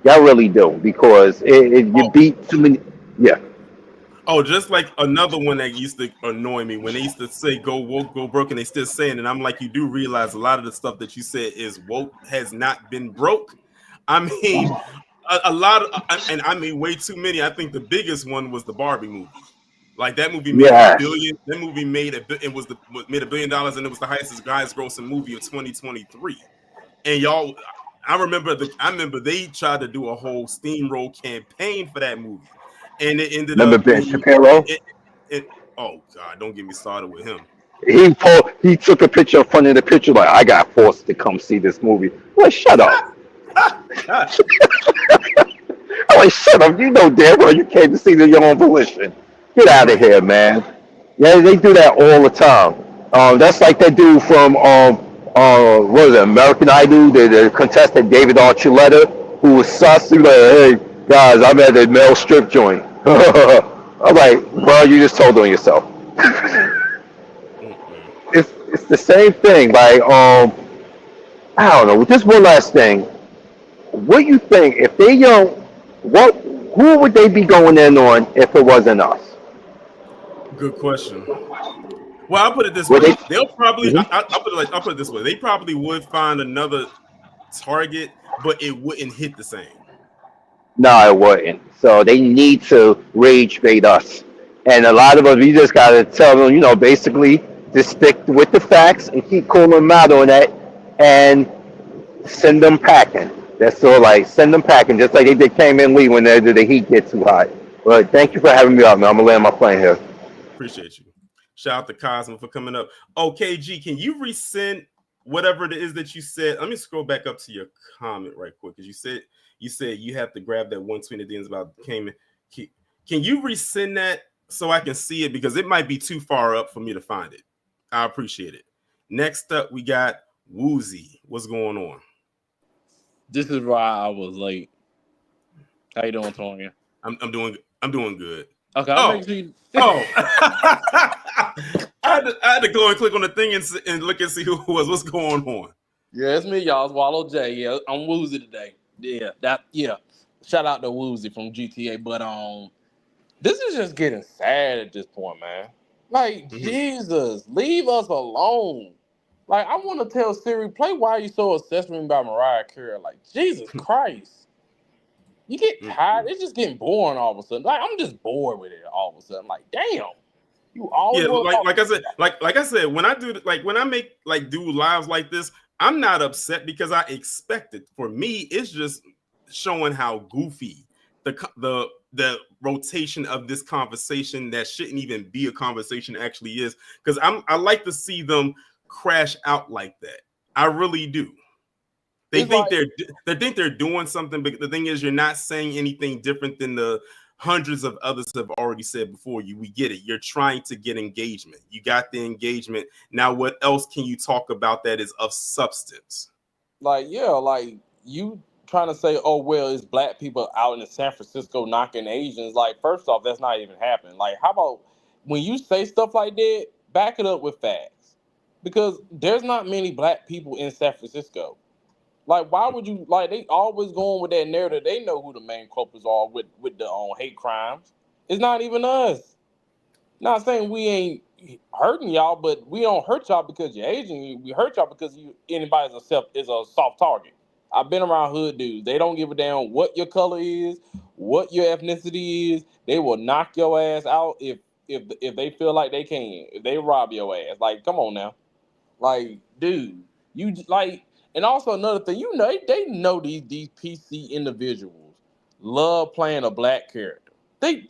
Y'all really do because you Oh, beat too many. Yeah, just like another one that used to annoy me when they used to say "go woke, go broke," and they still saying it. I'm like, you do realize a lot of the stuff that you said is woke has not been broke. I mean, a lot of, and I mean, way too many. I think the biggest one was the Barbie movie. Like that movie made a yes. billion. That movie made it was made $1 billion, and it was the highest guys grossing movie of 2023. And y'all, I remember they tried to do a whole steamroll campaign for that movie, and it ended Remember up Ben being Shapiro? oh god, don't get me started with him. He took a picture in front of the picture like I got forced to come see this movie. Well, shut up. God. I'm like, shut up. You know damn well you came to see the your own volition. Get out of here, man. Yeah, they do that all the time. That's like that dude from what is it, American Idol, the contestant David Archuleta, who was sus. He was like, hey guys, I'm at the male strip joint. I'm like, bro, you just told on yourself. Mm-mm. It's the same thing. Like I don't know. Just one last thing. What you think if they don't? What who would they be going in on if it wasn't us? Good question. Well, I'll put it this Would way: they? they'll probably. Mhm. I'll put it this way: they probably would find another target, but it wouldn't hit the same. No, it wouldn't. So they need to rage bait us. And a lot of us, we just got to tell them, basically, Just stick with the facts and keep cooling them out on that, and send them packing. That's all. Like send them packing, just like they did Kangmin Lee when the heat gets too hot. But thank you for having me up, man. I'm gonna land my plane here. Appreciate you. Shout out to Cosmo for coming up. OKG, can you resend whatever it is that you said? Let me scroll back up to your comment right quick, because you said you have to grab that one tweet at the end about Kingman. Can you resend that so I can see it, because it might be too far up for me to find it? I appreciate it. Next up, we got Woozy. What's going on? This is why I was late. How you doing, Tonya? I'm doing good. Okay, I'll make sure you... I had to go and click on the thing and look and see who it was. What's going on? Yeah, it's me, y'all. It's Wallow J. Yeah, I'm Woozy today. Yeah. Shout out to Woozy from GTA. But this is just getting sad at this point, man. Like, Jesus, leave us alone. Like, I want to tell Siri, play Why You So Obsessed with Me by Mariah Carey. Like, Jesus Christ. You get tired. It's just getting boring all of a sudden. Like, I'm just bored with it all of a sudden. Like, damn. You always like I said, when I do when I make do lives like this, I'm not upset because I expect it. For me, it's just showing how goofy the rotation of this conversation that shouldn't even be a conversation actually is. Because I like to see them crash out like that. I really do. They think they're doing something, but the thing is, you're not saying anything different than the hundreds of others have already said before you. We get it. You're trying to get engagement. You got the engagement. Now, what else can you talk about that is of substance? Like, yeah, like you trying to say, oh, well, it's black people out in San Francisco knocking Asians. Like, first off, that's not even happening. Like, how about when you say stuff like that, back it up with facts? Because there's not many black people in San Francisco. Like, why would you, like, they always going with that narrative. They know who the main culprits are with the hate crimes. It's not even us. Not saying we ain't hurting y'all, but we don't hurt y'all because you're Asian. We hurt y'all because anybody is a soft target. I've been around hood dudes. They don't give a damn what your color is, what your ethnicity is. They will knock your ass out if they feel like they can. If they rob your ass. Like, come on now. Like, dude, you like... And also another thing, you know, they know these PC individuals love playing a black character. They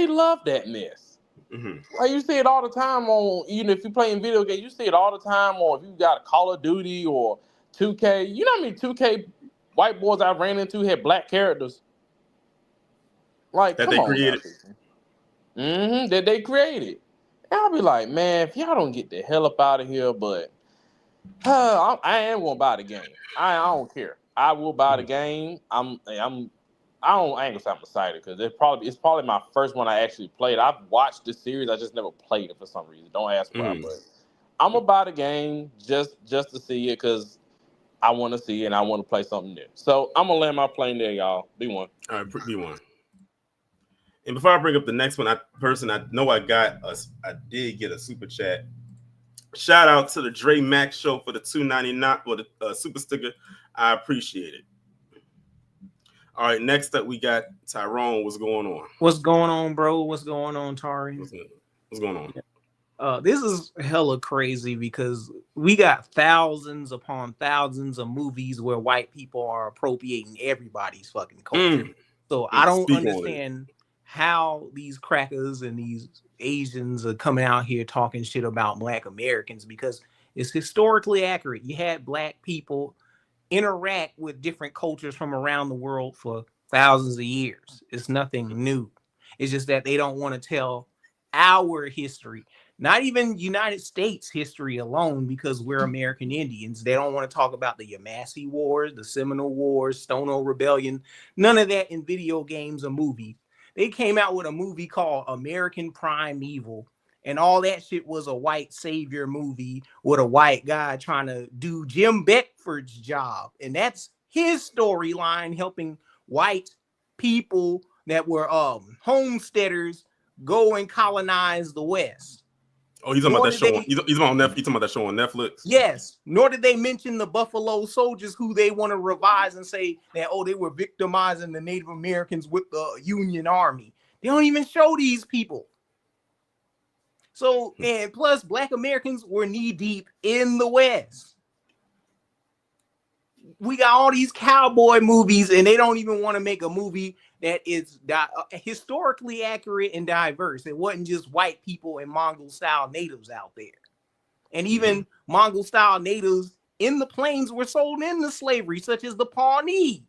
love that mess. Like, you see it all the time on, even if you're playing video games, you see it all the time on, if you got a Call of Duty or 2K. You know how many 2K white boys I ran into had black characters? Like, that come they on created. That they created. And I'll be like, man, if y'all don't get the hell up out of here, but I am gonna buy the game. I don't care. I will buy the game. I ain't gonna say I'm excited because it's probably my first one I actually played. I've watched the series. I just never played it for some reason. Don't ask why, but I'm gonna buy the game just to see it because I want to see it and I want to play something new. So I'm gonna land my plane there, y'all. B1. All right, B1. And before I bring up the next one, I did get a super chat. Shout out to the Dre Max Show for the $2.99 or the super sticker. I appreciate it. All right, next up we got Tyrone. What's going on? What's going on, bro? What's going on, Tari? What's going on? This is hella crazy because we got thousands upon thousands of movies where white people are appropriating everybody's fucking culture. So I don't understand how these crackers and these Asians are coming out here talking shit about Black Americans, because it's historically accurate. You had Black people interact with different cultures from around the world for thousands of years. It's nothing new. It's just that they don't want to tell our history, not even United States history alone, because we're American Indians. They don't want to talk about the Yamasee Wars, the Seminole Wars, Stono Rebellion, none of that in video games or movies. They came out with a movie called American Primeval, and all that shit was a white savior movie with a white guy trying to do Jim Beckford's job. And that's his storyline, helping white people that were homesteaders go and colonize the West. Oh, he's talking about that show. He's talking about that show on Netflix. Yes. Nor did they mention the Buffalo Soldiers, who they want to revise and say that, oh, they were victimizing the Native Americans with the Union Army. They don't even show these people. So, and plus, Black Americans were knee deep in the West. We got all these cowboy movies, and they don't even want to make a movie that is historically accurate and diverse. It wasn't just white people and Mongol-style natives out there. And even Mongol-style natives in the plains were sold into slavery, such as the Pawnee.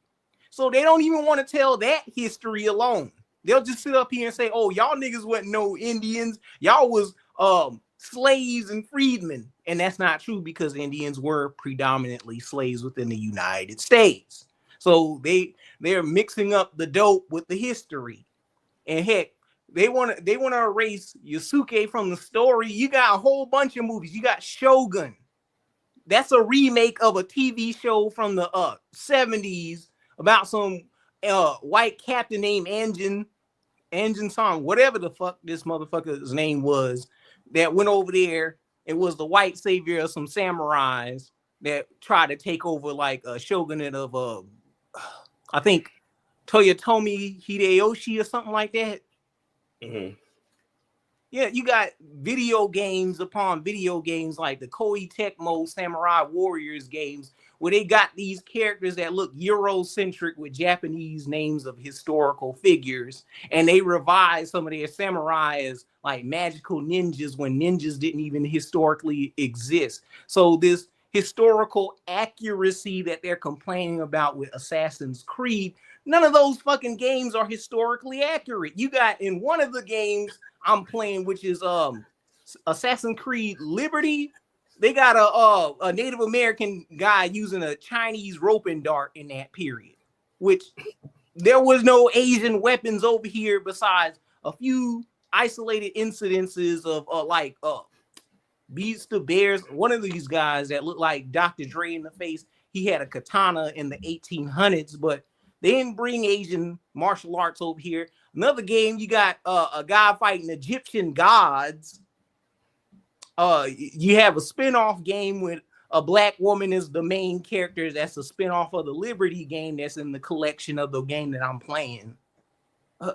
So they don't even want to tell that history alone. They'll just sit up here and say, oh, y'all niggas wasn't no Indians. Y'all was slaves and freedmen. And that's not true, because Indians were predominantly slaves within the United States. So they're mixing up the dope with the history. And heck, they want to erase Yasuke from the story. You got a whole bunch of movies. You got Shogun. That's a remake of a TV show from the 70s about some white captain named Engine Song, whatever the fuck this motherfucker's name was, that went over there. It was the white savior of some samurais that tried to take over like a shogunate of I think Toyotomi Hideyoshi or something like that. Mm-hmm. Yeah, you got video games upon video games like the Koei Tecmo Samurai Warriors games, where they got these characters that look Eurocentric with Japanese names of historical figures, and they revised some of their samurai as like magical ninjas when ninjas didn't even historically exist. So this historical accuracy that they're complaining about with Assassin's Creed, none of those fucking games are historically accurate. You got in one of the games I'm playing, which is Assassin's Creed Liberty, they got a Native American guy using a Chinese roping dart in that period, which there was no Asian weapons over here besides a few isolated incidences of Beast of Bears. One of these guys that looked like Dr. Dre in the face, he had a katana in the 1800s, but they didn't bring Asian martial arts over here. Another game, you got a guy fighting Egyptian gods. You have a spin-off game with a black woman is the main character. That's a spin-off of the Liberty game that's in the collection of the game that I'm playing.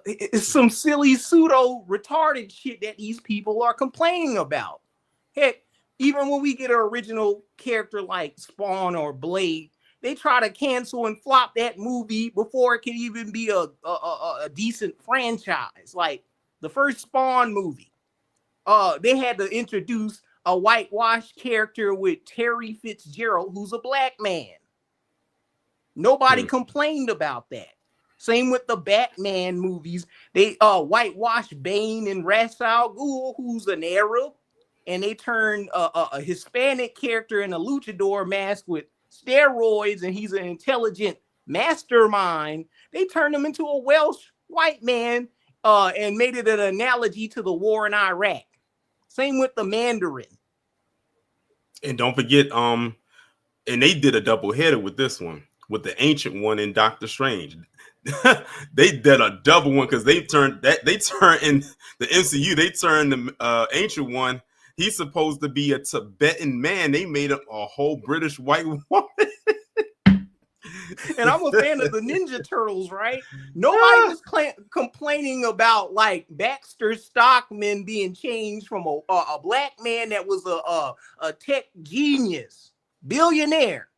It's some silly pseudo retarded shit that these people are complaining about. Heck, even when we get an original character like Spawn or Blade, they try to cancel and flop that movie before it can even be a decent franchise. Like the first Spawn movie, they had to introduce a whitewashed character with Terry Fitzgerald, who's a black man. Nobody complained about that. Same with the Batman movies. They whitewashed Bane and Ra's al Ghul, who's an Arab, and they turned a Hispanic character in a luchador mask with steroids, and he's an intelligent mastermind. They turned him into a Welsh white man and made it an analogy to the war in Iraq. Same with the Mandarin. And don't forget, and they did a double header with this one, with the ancient one in Doctor Strange. They did a double one because they turned in the MCU. They turned the ancient one. He's supposed to be a Tibetan man. They made a whole British white woman. And I'm a fan of the Ninja Turtles, right? Nobody was complaining about like Baxter Stockman being changed from a black man that was a tech genius, billionaire,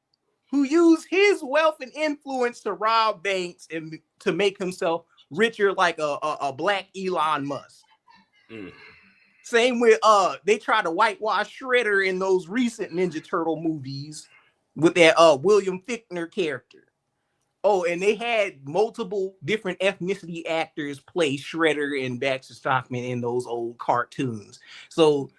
who used his wealth and influence to rob banks and to make himself richer like a black Elon Musk. Same with they try to whitewash Shredder in those recent Ninja Turtle movies with that William Fichtner character. Oh, and they had multiple different ethnicity actors play Shredder and Baxter Stockman in those old cartoons. So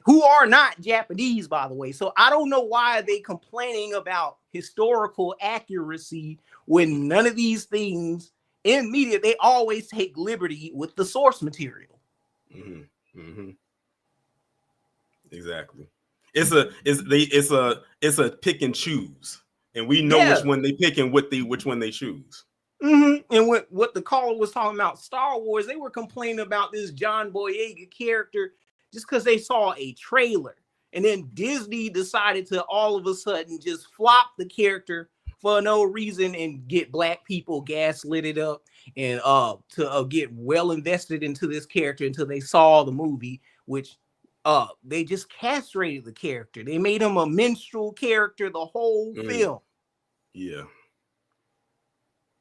who are not Japanese, by the way. So I don't know why they complaining about historical accuracy when none of these things in media, they always take liberty with the source material. Exactly. It's a pick and choose, and we know which one they pick and which one they choose. And what the caller was talking about, Star Wars, they were complaining about this John Boyega character just because they saw a trailer, and then Disney decided to all of a sudden just flop the character for no reason and get black people gaslit up and to get well invested into this character until they saw the movie, which they just castrated the character. They made him a minstrel character the whole film. Yeah.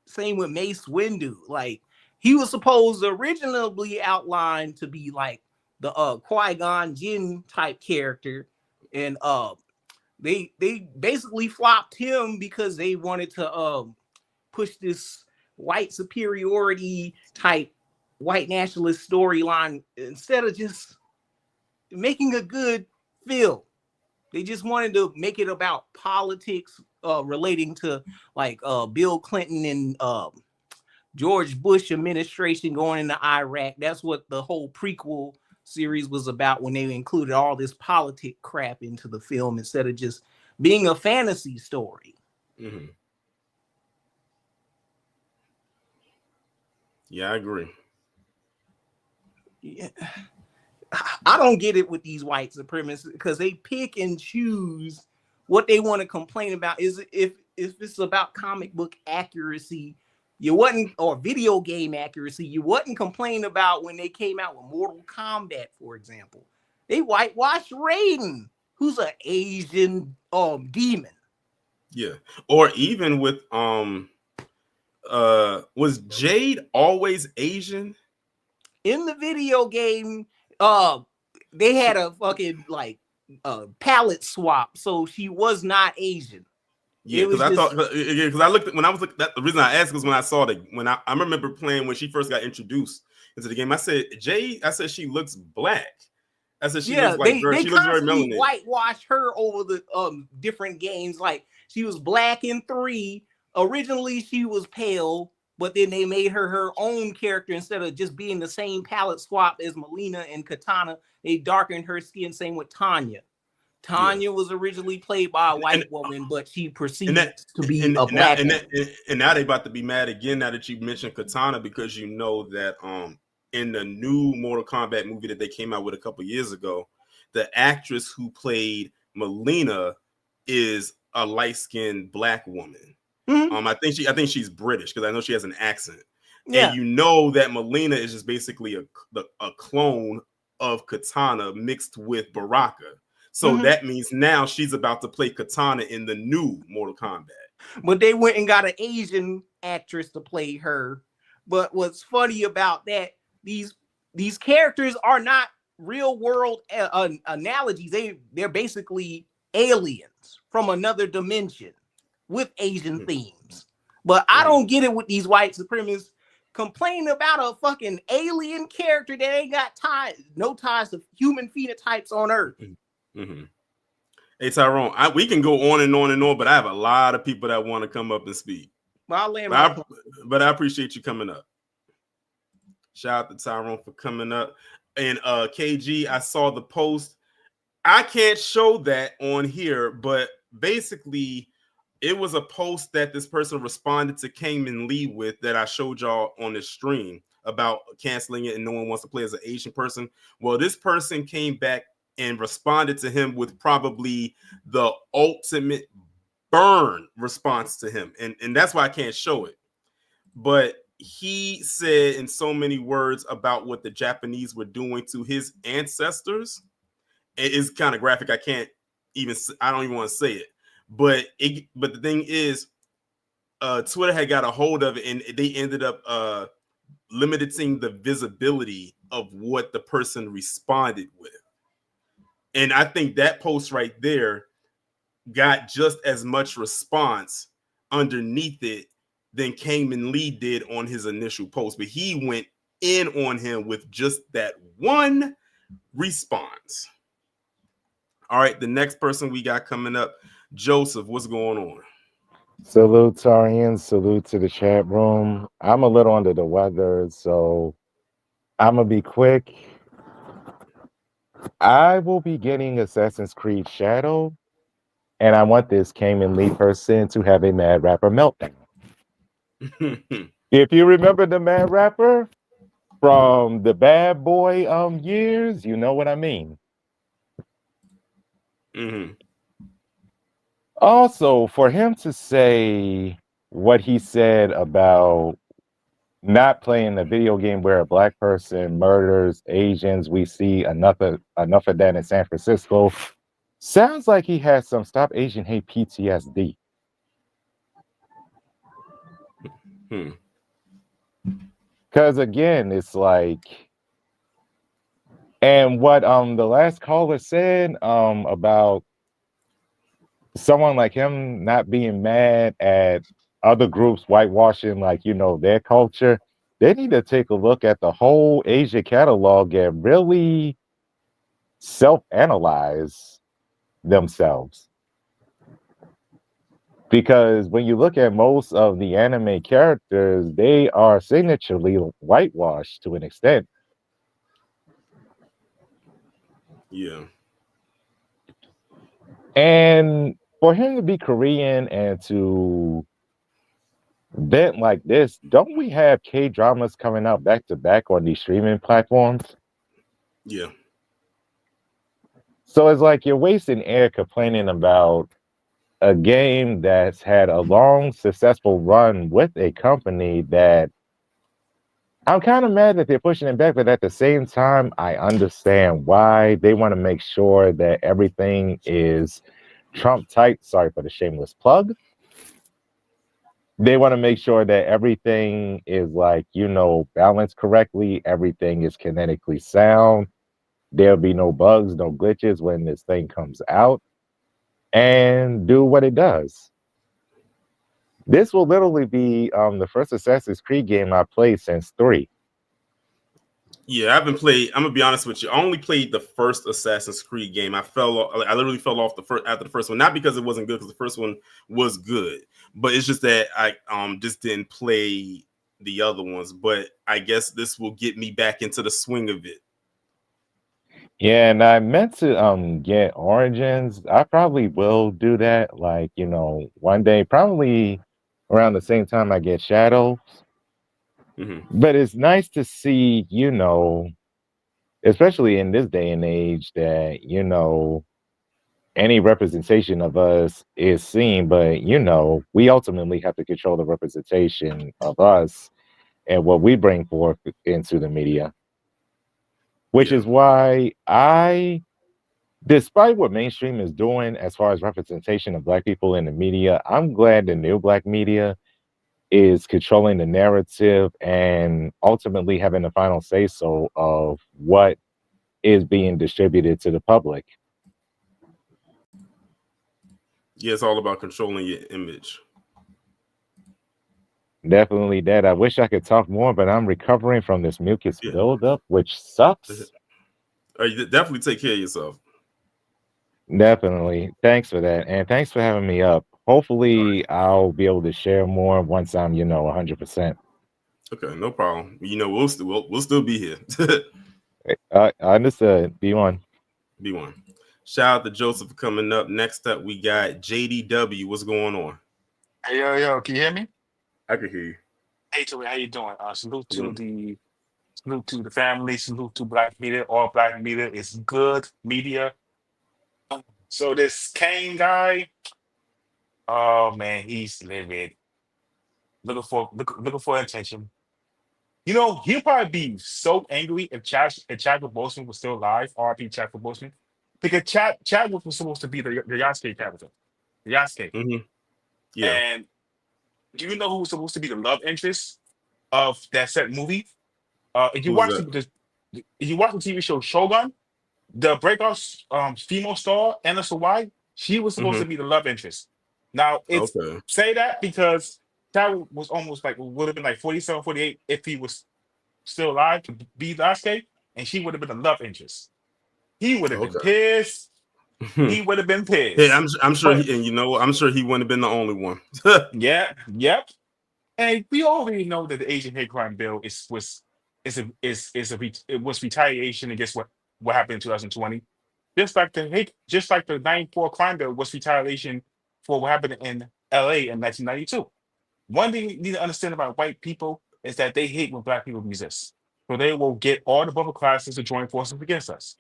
Same with Mace Windu. Like, he was supposed to originally outlined to be like the Qui-Gon Jinn type character, and they basically flopped him because they wanted to push this white superiority type white nationalist storyline instead of just making a good film. They just wanted to make it about politics relating to like Bill Clinton and George Bush administration going into Iraq. That's what the whole prequel series was about, when they included all this politic crap into the film instead of just being a fantasy story. Mm-hmm. Yeah, I agree. Yeah. I don't get it with these white supremacists, because they pick and choose what they want to complain about. Is if it's about comic book accuracy, you wasn't, or video game accuracy, you wasn't complaining about when they came out with Mortal Kombat, for example. They whitewashed Raiden, who's an Asian demon. Yeah. Or even with was Jade always Asian? In the video game, they had a fucking like palette swap, so she was not Asian. Yeah, because I thought, because I looked at, when I was looking, that the reason I asked was when I saw I remember playing when she first got introduced into the game. I said, Jade, I said she looks black. I said she looks like they she looks very melanated. Whitewash her over the different games. Like, she was black in 3. Originally she was pale, but then they made her own character. Instead of just being the same palette swap as Melina and Katana, they darkened her skin. Same with Tanya. Tanya was originally played by a white woman, but she proceeded to be a black woman. And now they about to be mad again now that you mentioned Katana, because you know that in the new Mortal Kombat movie that they came out with a couple years ago, the actress who played Melina is a light-skinned black woman. Mm-hmm. I think she's British, because I know she has an accent. Yeah. And you know that Melina is just basically a clone of Katana mixed with Baraka. So that means now she's about to play Katana in the new Mortal Kombat. But they went and got an Asian actress to play her. But what's funny about that, these characters are not real world analogies. They're basically aliens from another dimension with Asian themes. But I don't get it with these white supremacists complaining about a fucking alien character that ain't got no ties to human phenotypes on Earth. Mm-hmm. Hey Tyrone, we can go on and on and on, but I have a lot of people that want to come up and speak. Well, but I appreciate you coming up. Shout out to Tyrone for coming up. And KG, I saw the post. I can't show that on here, but basically it was a post that this person responded to Kangmin Lee with that I showed y'all on the stream about canceling it and no one wants to play as an Asian person. Well, this person came back and responded to him with probably the ultimate burn response to him. And that's why I can't show it. But he said in so many words about what the Japanese were doing to his ancestors. It is kind of graphic. I don't even want to say it. But the thing is, Twitter had got a hold of it, and they ended up limiting the visibility of what the person responded with. And I think that post right there got just as much response underneath it than Kangmin Lee did on his initial post. But he went in on him with just that one response. All right, the next person we got coming up, Joseph, what's going on? Salute, Tarian. Salute to the chat room. I'm a little under the weather, so I'm going to be quick. I will be getting Assassin's Creed Shadow, and I want this Kangmin Lee person to have a Mad Rapper meltdown. If you remember the Mad Rapper from the Bad Boy years, you know what I mean. Mm-hmm. Also, for him to say what he said about not playing a video game where a black person murders Asians. We see enough of that in San Francisco. Sounds like he has some Stop Asian Hate PTSD. Because again, it's like, and what the last caller said about someone like him not being mad at other groups whitewashing like their culture. They need to take a look at the whole Asia catalog and really self-analyze themselves. Because when you look at most of the anime characters, they are signaturely whitewashed to an extent. Yeah. And for him to be Korean and to vent like this, don't we have K dramas coming out back to back on these streaming platforms? Yeah. So it's like you're wasting air complaining about a game that's had a long, successful run with a company that I'm kind of mad that they're pushing it back, but at the same time, I understand why they want to make sure that everything is Trump tight. Sorry for the shameless plug. They want to make sure that everything is like, balanced correctly. Everything is kinetically sound. There'll be no bugs, no glitches when this thing comes out, and do what it does. This will literally be the first Assassin's Creed game I played since 3. Yeah, I'm gonna be honest with you. I only played the first Assassin's Creed game. I literally fell off after the first one, not because it wasn't good, because the first one was good, but it's just that I just didn't play the other ones. But I guess this will get me back into the swing of it. Yeah, and I meant to get Origins. I probably will do that, like, one day, probably around the same time I get Shadows. But it's nice to see, especially in this day and age, that, any representation of us is seen, but, we ultimately have to control the representation of us and what we bring forth into the media. Which is why despite what mainstream is doing as far as representation of Black people in the media, I'm glad the new Black media is controlling the narrative and ultimately having the final say so of what is being distributed to the public. Yeah, it's all about controlling your image. Definitely that. I wish I could talk more, but I'm recovering from this mucus buildup, which sucks. You definitely take care of yourself. Definitely. Thanks for that. And thanks for having me up. Hopefully I'll be able to share more once I'm, 100%. Okay, no problem. We'll still be here. I understood. B1. B1. Shout out to Joseph for coming up. Next up, we got JDW. What's going on? Hey, yo, can you hear me? I can hear you. Hey, Toby, how you doing? Salute to the family. Salute to Black media. All Black media is good media. So this Kane guy, oh man, he's livid. Looking for attention. He'll probably be so angry if Chadwick Boseman was still alive. R.I.P. Chadwick Boseman, because Chadwick was supposed to be the Yasuke character, the Yasuke. Yeah. And do you know who was supposed to be the love interest of that said movie? If you watch the TV show Shogun, the breakout female star Anna Sawai, she was supposed to be the love interest. Now it's say that because that was almost like would have been like 47, 48 if he was still alive to be Sasuke, and she would have been the love interest. He would have been pissed. He would have been pissed. Hey, I'm sure, I'm sure he wouldn't have been the only one. Yep. And we already know that the Asian hate crime bill was retaliation against what happened in 2020. Just like the 94 crime bill was retaliation for what happened in LA in 1992. One thing you need to understand about white people is that they hate when Black people resist. So they will get all the buffer classes to join forces against us.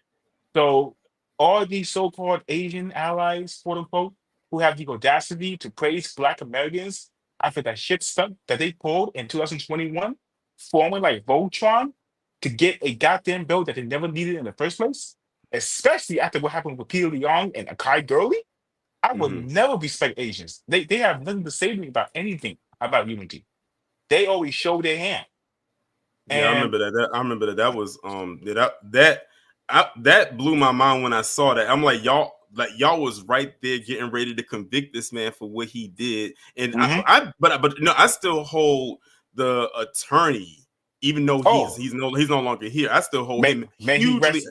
So all these so-called Asian allies, quote unquote, who have the audacity to praise Black Americans after that shit stunt that they pulled in 2021 forming like Voltron to get a goddamn bill that they never needed in the first place, especially after what happened with Peter Young and Akai Gurley, I would never respect Asians. They have nothing to say to me about anything about unity. They always show their hand. Yeah, I remember that. I remember that. That was that blew my mind when I saw that. I'm like, y'all was right there getting ready to convict this man for what he did. And but no, I still hold the attorney, even though he's no longer here. I still hold him hugely.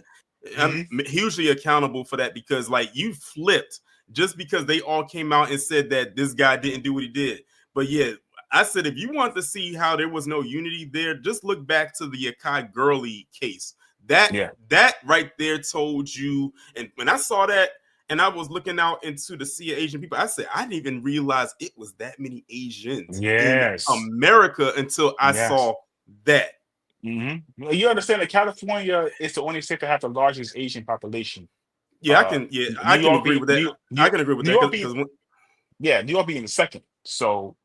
I'm hugely accountable for that, because like, you flipped just because they all came out and said that this guy didn't do what he did. But yeah, I said, if you want to see how there was no unity there, just look back to the Akai Gurley case. That right there told you. And when I saw that and I was looking out into the sea of Asian people, I said, I didn't even realize it was that many Asians in America until I saw that. You understand that California is the only state that has the largest Asian population. Yeah, I can agree with that. I can agree with that. New York being the second. So,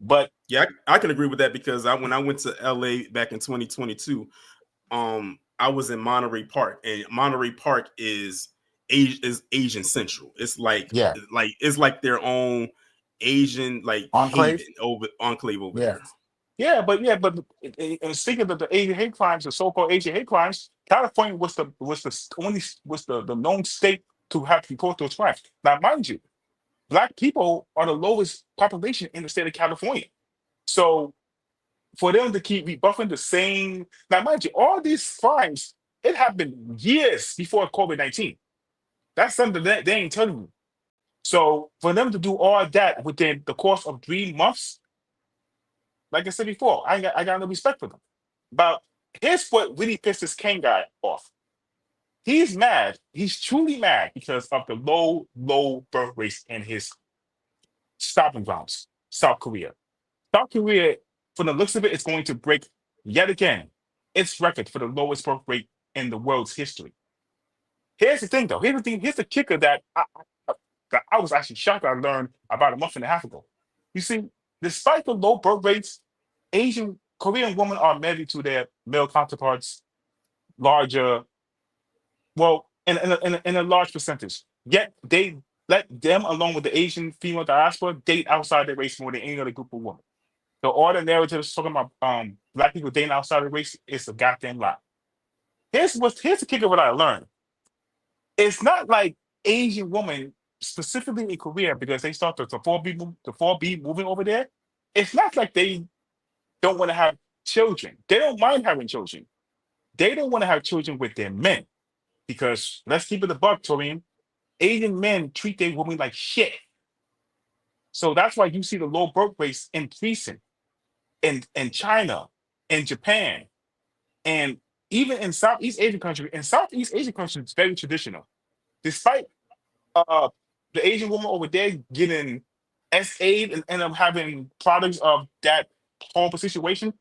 but yeah, I can agree with that, because when I went to LA back in 2022, I was in Monterey Park, and Monterey Park is Asian Central. It's like it's like their own Asian enclave over there. Yeah, but and speaking of the Asian hate crimes, the so-called Asian hate crimes, California was the known state to have to report those crimes. Now, mind you, Black people are the lowest population in the state of California. So for them to keep rebuffing the same, now mind you, all these crimes, it happened years before COVID-19. That's something that they ain't telling you. So for them to do all that within the course of 3 months, like I said before, I got no respect for them. But here's what really pissed this Kang guy off. He's mad. He's truly mad because of the low birth rates in his stopping grounds, South Korea. South Korea, from the looks of it, is going to break yet again its record for the lowest birth rate in the world's history. Here's the thing, though. Here's the kicker that I was actually shocked I learned about a month and a half ago. You see, despite the low birth rates, Korean women are married to their male counterparts larger, well, in a large percentage. Yet they let them, along with the Asian female diaspora, date outside their race more than any other group of women. So all the narratives talking about Black people dating outside the race is a goddamn lie. Here's the kicker of what I learned. It's not like Asian women, specifically in Korea, because they start the 4B moving over there. It's not like they don't want to have children. They don't mind having children. They don't want to have children with their men, because let's keep it a buck, Torian. Asian men treat their women like shit. So that's why you see the low birth rates increasing in China, in Japan, and even in Southeast Asian countries. In Southeast Asian countries, it's very traditional. Despite the Asian woman over there getting SA'd and end up having products of that horrible situation,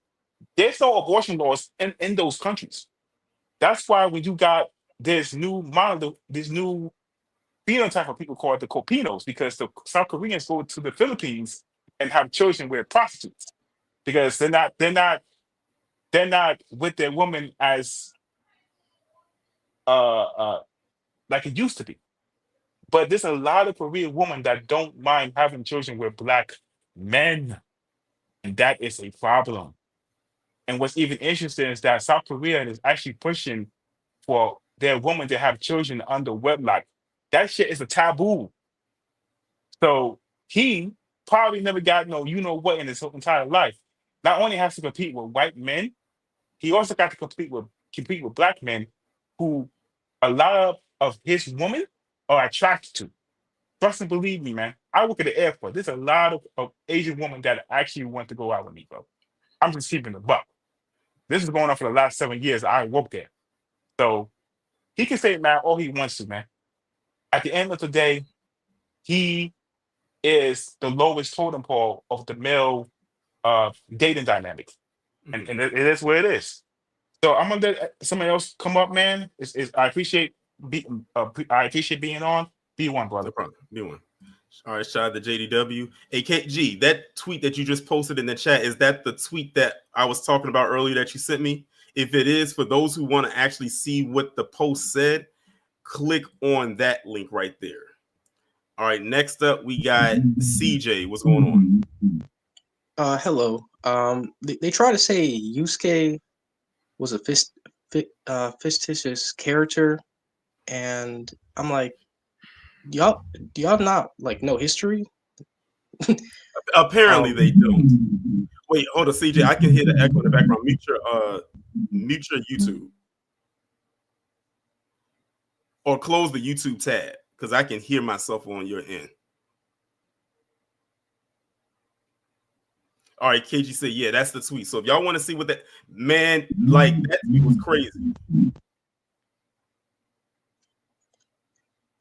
there's no abortion laws in those countries. That's why when you got this new phenotype of people called the Copinos, because the South Koreans go to the Philippines and have children with prostitutes, because they're not with their woman as like it used to be. But there's a lot of Korean women that don't mind having children with Black men, and that is a problem. And what's even interesting is that South Korea is actually pushing for their women to have children under wedlock. That shit is a taboo. So he probably never got no you know what in his whole entire life. Not only has to compete with white men, he also got to compete with Black men who a lot of his women are attracted to. Trust and believe me, man. I work at the airport. There's a lot of Asian women that actually want to go out with me, bro. I'm just keeping the buck. This is going on for the last 7 years. I worked there. So he can say, man, all he wants to, man. At the end of the day, he is the lowest totem pole of the male dating dynamic. And it is where it is. So I'm gonna let somebody else come up, man. I appreciate being on. Be one, brother. No problem. Be one. All right, shout out to JDW. AKG, that tweet that you just posted in the chat, is that the tweet that I was talking about earlier that you sent me? If it is, for those who want to actually see what the post said, click on that link right there. All right, next up we got CJ. What's going on? Hello. They try to say Yasuke was a fictitious character, and I'm like, do y'all not like know history? Apparently they don't. Wait, hold on, CJ. I can hear the echo in the background. Mute your YouTube. Or close the YouTube tab, because I can hear myself on your end. All right, KG said, yeah, that's the tweet. So if y'all want to see what that, man, like, that tweet was crazy.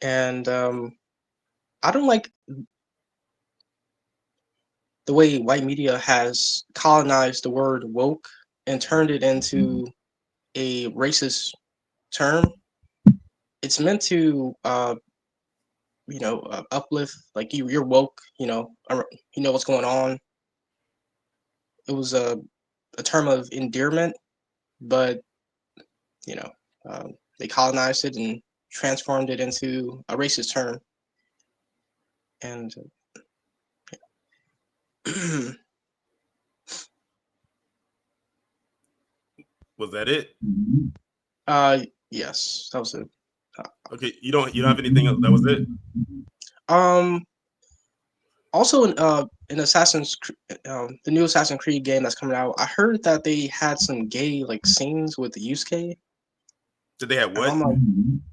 And I don't like the way white media has colonized the word woke and turned it into a racist term. It's meant to, uplift, like you're woke, you know what's going on. It was a term of endearment, but they colonized it and transformed it into a racist term. And was that it? Yes, that was it. Okay, you don't have anything else? That was it. Also in Assassin's the new Assassin's Creed game that's coming out, I heard that they had some gay like scenes with the Yasuke. Did they have what? Like,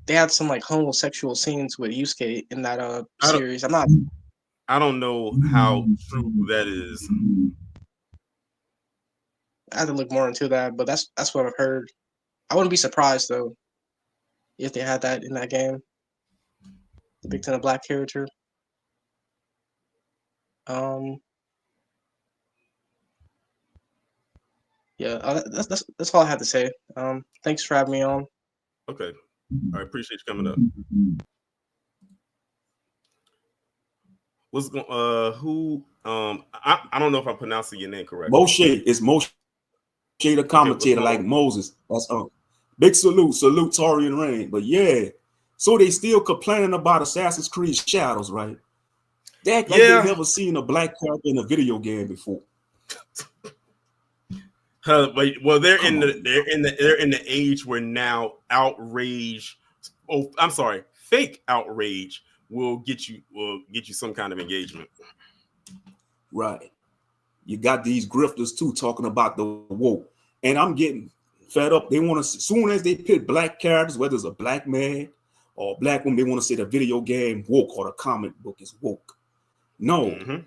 they had some like homosexual scenes with Yasuke in that series. I don't know how true that is. I had to look more into that, but that's what I've heard. I wouldn't be surprised though if they had that in that game. Depicting a black character. Yeah, that's all I had to say. Thanks for having me on. Okay, I appreciate you coming up. What's going? Who? I don't know if I'm pronouncing your name correctly. Moshe. It's Moshe, the commentator, like Moses. That's big salute Tori and Rain. But yeah, so they still complaining about Assassin's Creed Shadows, right? They act like they never seen a black character in a video game before. Well, they're in the age where now outrage. Oh, I'm sorry, fake outrage will get you some kind of engagement. Right. You got these grifters too talking about the woke, and I'm getting fed up. They want to, as soon as they put black characters, whether it's a black man or a black woman, they want to say the video game woke or the comic book is woke. No,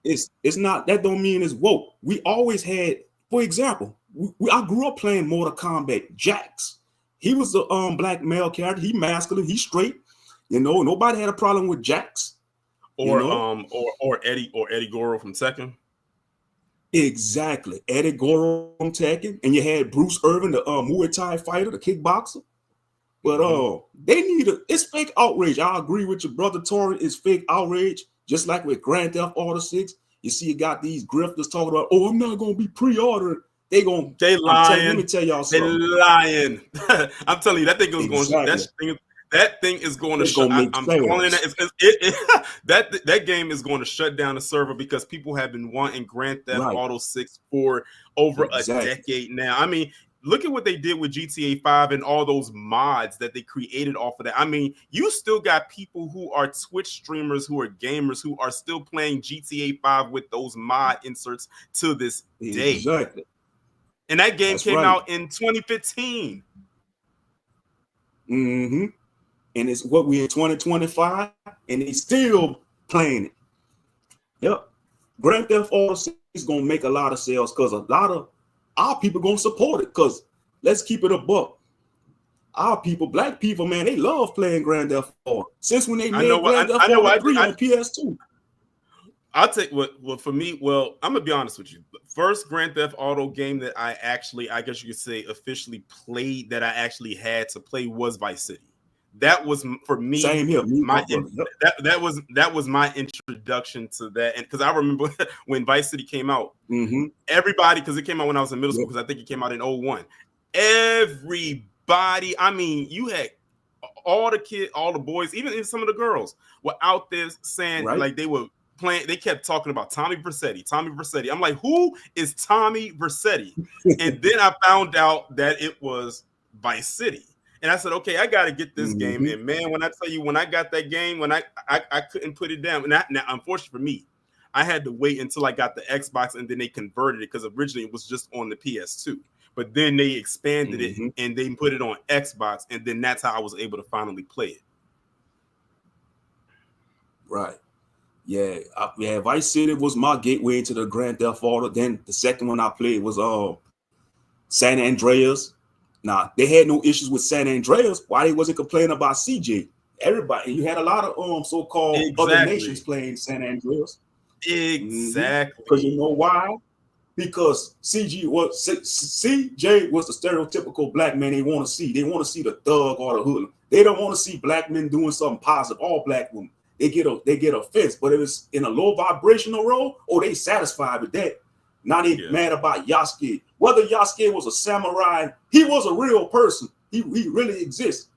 it's not. That don't mean it's woke. We always had, for example, I grew up playing Mortal Kombat. Jax, he was a black male character. He masculine. He straight. Nobody had a problem with Jax. Or Eddie Goro from Tekken. Exactly, Eddie Goro from Tekken, and you had Bruce Irvin, the Muay Thai fighter, the kickboxer. But they need it's fake outrage. I agree with your brother Tori. It's fake outrage, just like with Grand Theft Auto 6. You see, you got these grifters talking about, oh, I'm not gonna be pre-ordering. They lying. Let me tell y'all something. They lying. I'm telling you, that thing is going. That thing is going to shut. I'm calling it. That game is going to shut down the server because people have been wanting Grand Theft Auto 6 for over a decade now. I mean, look at what they did with GTA 5 and all those mods that they created off of that. I mean, you still got people who are Twitch streamers, who are gamers, who are still playing GTA 5 with those mod inserts to this day. Exactly. And that game came out in 2015. Mm-hmm. And it's what we in 2025, and they still playing it. Yep. Grand Theft Auto 6 is gonna make a lot of sales because a lot of our people gonna support it. Because let's keep it a buck. Our people, black people, man, they love playing Grand Theft Auto. Since when they made Grand Theft Auto 3 on PS2. I'll take what for me. Well, I'm gonna be honest with you. First Grand Theft Auto game that I guess you could say, officially played, that I actually had to play was Vice City. that was for me. Same here. That was my introduction to that, and because I remember when Vice City came out, everybody, because it came out when I was in middle school, because I think it came out in 01. Everybody, I mean, you had all the kids, all the boys, even some of the girls were out there saying like they were playing. They kept talking about Tommy Vercetti, Tommy Vercetti. I'm like, who is Tommy Vercetti? And then I found out that it was Vice City. And I said, okay, I got to get this game. And man, when I tell you, when I got that game, when I couldn't put it down. And now, unfortunately for me, I had to wait until I got the Xbox, and then they converted it, because originally it was just on the PS2. But then they expanded it and they put it on Xbox, and then that's how I was able to finally play it. Right. Yeah. Vice City was my gateway into the Grand Theft Auto. Then the second one I played was San Andreas. Now, they had no issues with San Andreas. Why they wasn't complaining about CJ? Everybody, you had a lot of so-called other nations playing San Andreas. Exactly. Because you know why? Because CJ was the stereotypical black man they want to see. They want to see the thug or the hoodlum. They don't want to see black men doing something positive. All black women, they get offense. But if it's in a low vibrational role, they satisfied with that. Now they mad about Yasuke. Whether Yasuke was a samurai, he was a real person. He really exists.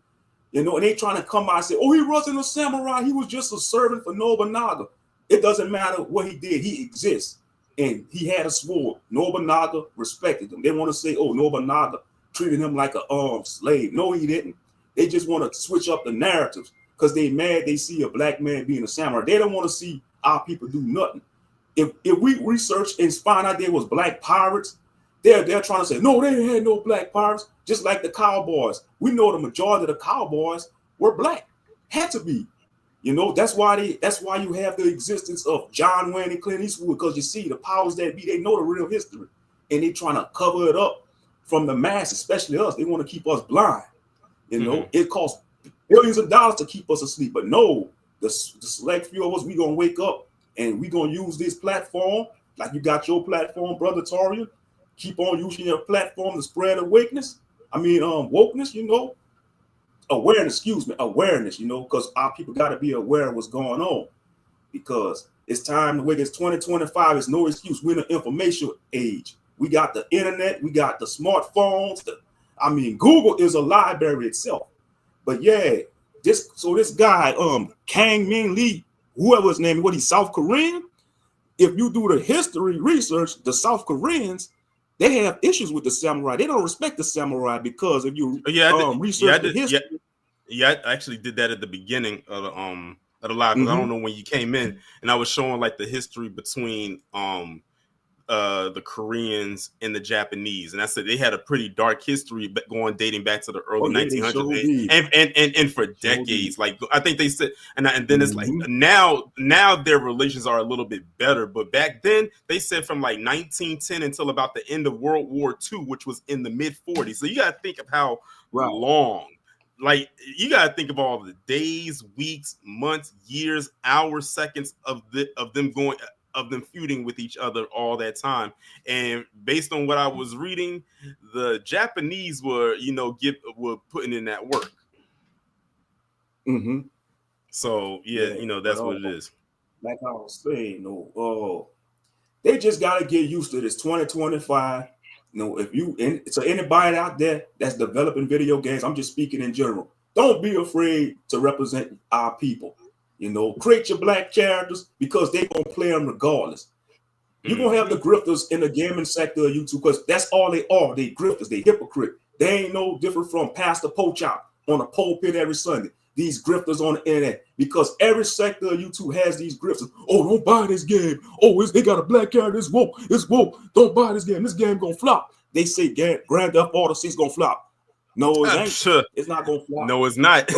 You know, and they trying to come out and say, he wasn't a samurai. He was just a servant for Nobunaga. It doesn't matter what he did. He exists. And he had a sword. Nobunaga respected him. They want to say, Nobunaga treated him like a slave. No, he didn't. They just want to switch up the narratives because they mad they see a black man being a samurai. They don't want to see our people do nothing. If we research and find out there was black pirates, they're trying to say, no, they had no black pirates, just like the cowboys. We know the majority of the cowboys were black. Had to be. You know, that's why you have the existence of John Wayne and Clint Eastwood, because you see the powers that be, they know the real history. And they trying to cover it up from the mass, especially us. They want to keep us blind. You know, it costs billions of dollars to keep us asleep. But no, the select few of us, we going to wake up and we going to use this platform, like you got your platform, Brother Torian. Keep on using your platform to spread wokeness, you know. Awareness, you know, because our people got to be aware of what's going on, because it's time to wake. It's 2025. It's no excuse. We're in an information age. We got the internet. We got the smartphones. Google is a library itself. But yeah, this guy, Kangmin Lee, whoever his name, he's South Korean. If you do the history research, the South Koreans, they have issues with the samurai. They don't respect the samurai because if you research the history. I actually did that at the beginning of the live, because I don't know when you came in, and I was showing like the history between the Koreans and the Japanese, and I said they had a pretty dark history dating back to the early 1900s, and for decades. Like I think they said, and then it's like now their relations are a little bit better, but back then they said from like 1910 until about the end of World War II, which was in the mid 40s. So you got to think of how long. Like you got to think of all the days, weeks, months, years, hours, seconds of them feuding with each other all that time. And based on what I was reading, the Japanese were putting in that work. So that's what it is. Like I was saying, they just got to get used to this 2025. So anybody out there that's developing video games, I'm just speaking in general, don't be afraid to represent our people. Create your black characters, because they're going to play them regardless. You're going to have the grifters in the gaming sector of YouTube, because that's all they are. They grifters. They hypocrite. They ain't no different from Pastor Pochop on a pulpit every Sunday. These grifters on the internet, because every sector of YouTube has these grifters. Don't buy this game. They got a black character. It's woke. It's woke. Don't buy this game. This game going to flop. They say Grand Theft Auto 6 going to flop. No, it ain't. Sure. It's not gonna fly. No, it's not. I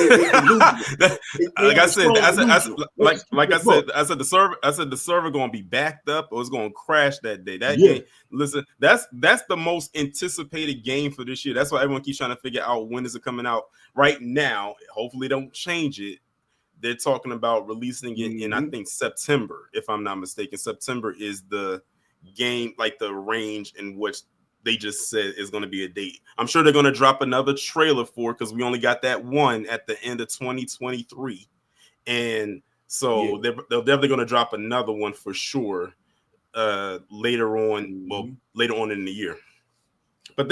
said, the server gonna be backed up, or it's gonna crash that day. Game, listen, that's the most anticipated game for this year. That's why everyone keeps trying to figure out when is it coming out. Right now, hopefully, don't change it. They're talking about releasing it in I think September, if I'm not mistaken. September is the game, like the range in which they just said is going to be a date. I'm sure they're going to drop another trailer for because we only got that one at the end of 2023, and so they're definitely going to drop another one for sure later on. Well, later on in the year. But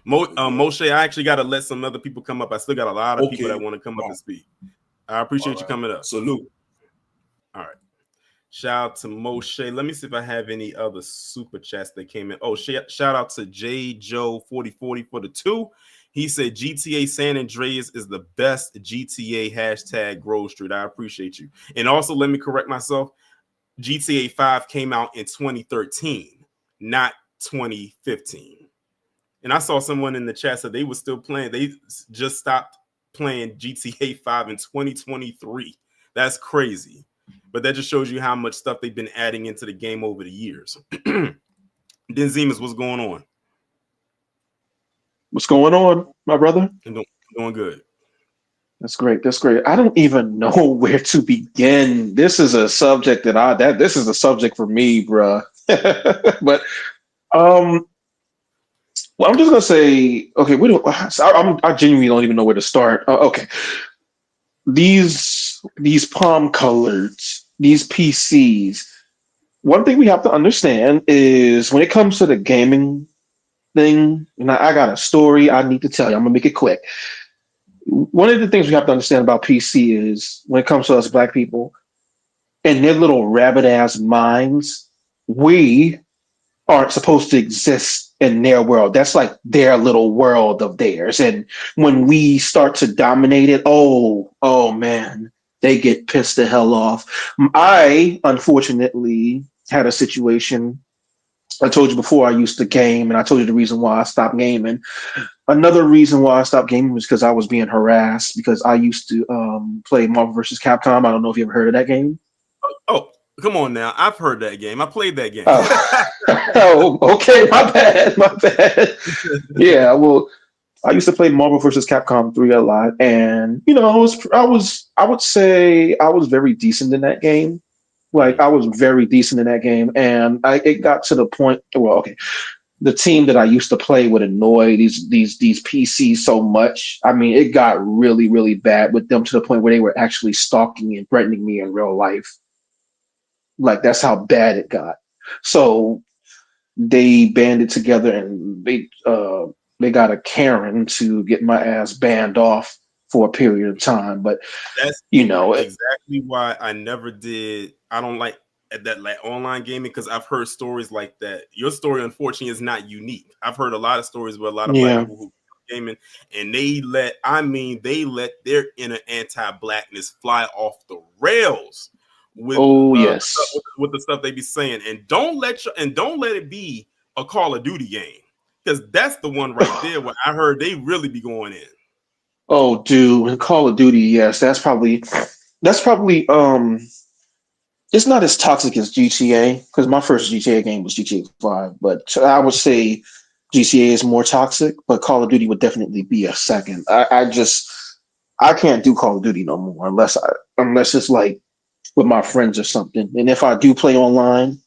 Moshe, I actually got to let some other people come up. I still got a lot of people that want to come up and speak. I appreciate you coming up. Salute. All right. Shout out to Moshe. Let me see if I have any other super chats that came in. Oh, shout out to J Joe 4040 for the 2. He said GTA San Andreas is the best GTA hashtag Grove Street. I appreciate you. And also, let me correct myself. GTA 5 came out in 2013, not 2015. And I saw someone in the chat said they were still playing. They just stopped playing GTA 5 in 2023. That's crazy. But that just shows you how much stuff they've been adding into the game over the years. Denzimas, what's going on? What's going on, my brother? Doing good. That's great. That's great. I don't even know where to begin. This is a subject this is a subject for me, bruh. But well, I'm just gonna say, okay, I genuinely don't even know where to start. Okay, these palm colors, these PCs. One thing we have to understand is when it comes to the gaming thing, and I got a story I need to tell you. I'm gonna make it quick. One of the things we have to understand about PC is when it comes to us black people and their little rabbit ass minds, we aren't supposed to exist in their world. That's like their little world of theirs. And when we start to dominate it, oh man, they get pissed the hell off. I unfortunately had a situation. I told you before I used to game, and I told you the reason why I stopped gaming. Another reason why I stopped gaming was because I was being harassed because I used to play Marvel vs. Capcom. I don't know if you ever heard of that game. Oh, come on now. I've heard that game. I played that game. Oh, okay. My bad. Yeah, well, I used to play Marvel vs. Capcom 3 a lot. And, I would say I was very decent in that game. Like, I was very decent in that game. And it got to the point, the team that I used to play would annoy these PCs so much. I mean, it got really, really bad with them to the point where they were actually stalking and threatening me in real life. Like, that's how bad it got. So they banded together and they got a Karen to get my ass banned off for a period of time. But that's exactly why I never did. I don't like that like online gaming because I've heard stories like that. Your story, unfortunately, is not unique. I've heard a lot of stories where a lot of black people who gaming and they let their inner anti-blackness fly off the rails with with the stuff they be saying, and don't let it be a Call of Duty game because that's the one right there where I heard they really be going in. Oh, dude, Call of Duty, yes, that's probably it's not as toxic as GTA because my first GTA game was GTA 5, but I would say GTA is more toxic, but Call of Duty would definitely be a second. I can't do Call of Duty no more unless it's like with my friends or something. And if I do play online,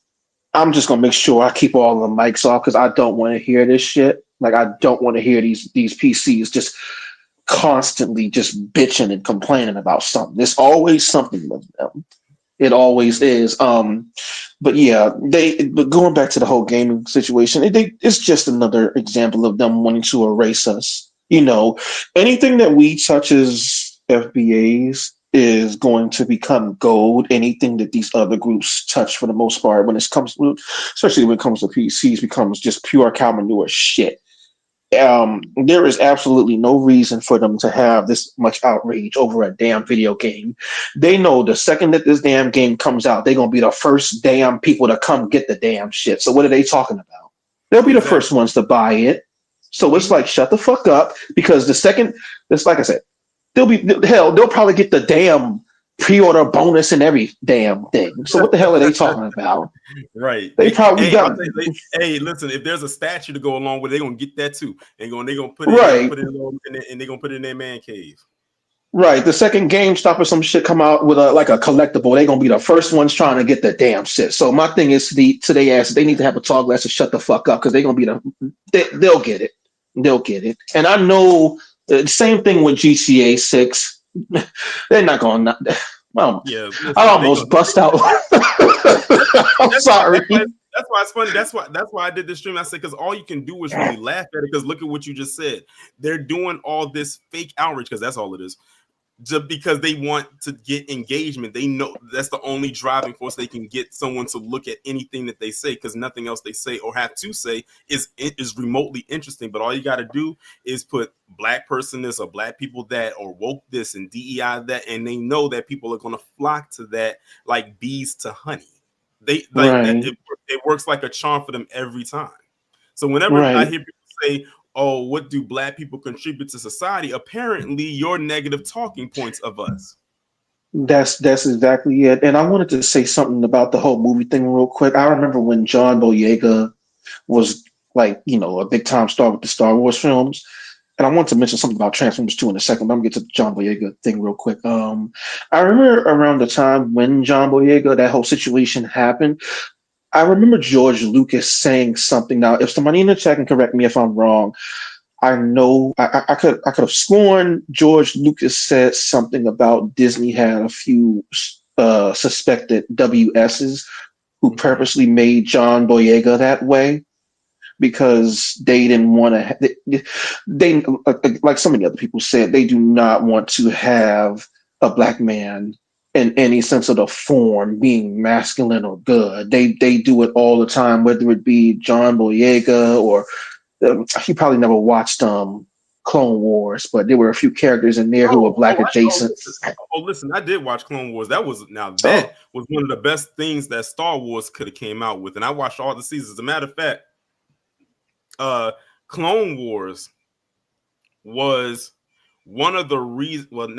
I'm just gonna make sure I keep all the mics off because I don't want to hear this shit. Like I don't want to hear these PCs just constantly just bitching and complaining about something. There's always something with them. It always is. But yeah, but going back to the whole gaming situation, it's just another example of them wanting to erase us. Anything that we touch as FBAs is going to become gold. Anything that these other groups touch, for the most part, especially when it comes to PCs, becomes just pure cow manure shit. There is absolutely no reason for them to have this much outrage over a damn video game. They know the second that this damn game comes out, they're going to be the first damn people to come get the damn shit. So what are they talking about? They'll be the first ones to buy it. So it's like, shut the fuck up, because the second, it's like I said, they'll probably get the damn pre-order bonus and every damn thing. So what the hell are they talking about? Right. They probably hey, listen, if there's a statue to go along with it, they're gonna get that too. They're gonna put it in, and they're gonna put it in their man cave. Right. The second GameStop or some shit come out with a like a collectible, they're gonna be the first ones trying to get the damn shit. So my thing is to they ass, they need to have a tall glass to shut the fuck up because they're gonna be they'll get it. They'll get it. And I know the same thing with GTA 6. They're not gonna well, Yeah, I listen, almost bust out. I'm that's why sorry. it's funny. That's why I did this stream. I said because all you can do is really laugh at it. Because look at what you just said. They're doing all this fake outrage because that's all it is. Just because they want to get engagement, they know that's the only driving force they can get someone to look at anything that they say, because nothing else they say or have to say is remotely interesting. But all you got to do is put black person this or black people that or woke this and DEI that, and they know that people are going to flock to that like bees to honey. They like that. Right. It works like a charm for them every time. So whenever I Right. hear people say, oh, what do black people contribute to society? Apparently, your negative talking points of us. That's exactly it. And I wanted to say something about the whole movie thing real quick. I remember when John Boyega was like, a big time star with the Star Wars films. And I want to mention something about Transformers 2 in a second, but I'm gonna get to the John Boyega thing real quick. I remember around the time when John Boyega, that whole situation happened, I remember George Lucas saying something. Now, if somebody in the chat can correct me if I'm wrong, I know I could have sworn George Lucas said something about Disney had a few suspected WSs who purposely made John Boyega that way because they didn't want to. They like so many other people said, they do not want to have a black man in any sense of the form being masculine or good. They do it all the time, whether it be John Boyega or he probably never watched Clone Wars, but there were a few characters in there who were black adjacent. Listen, I did watch Clone Wars. That was Oh, one of the best things that Star Wars could have came out with, and I watched all the seasons. As a matter of fact, Clone Wars was one of the reasons. Well,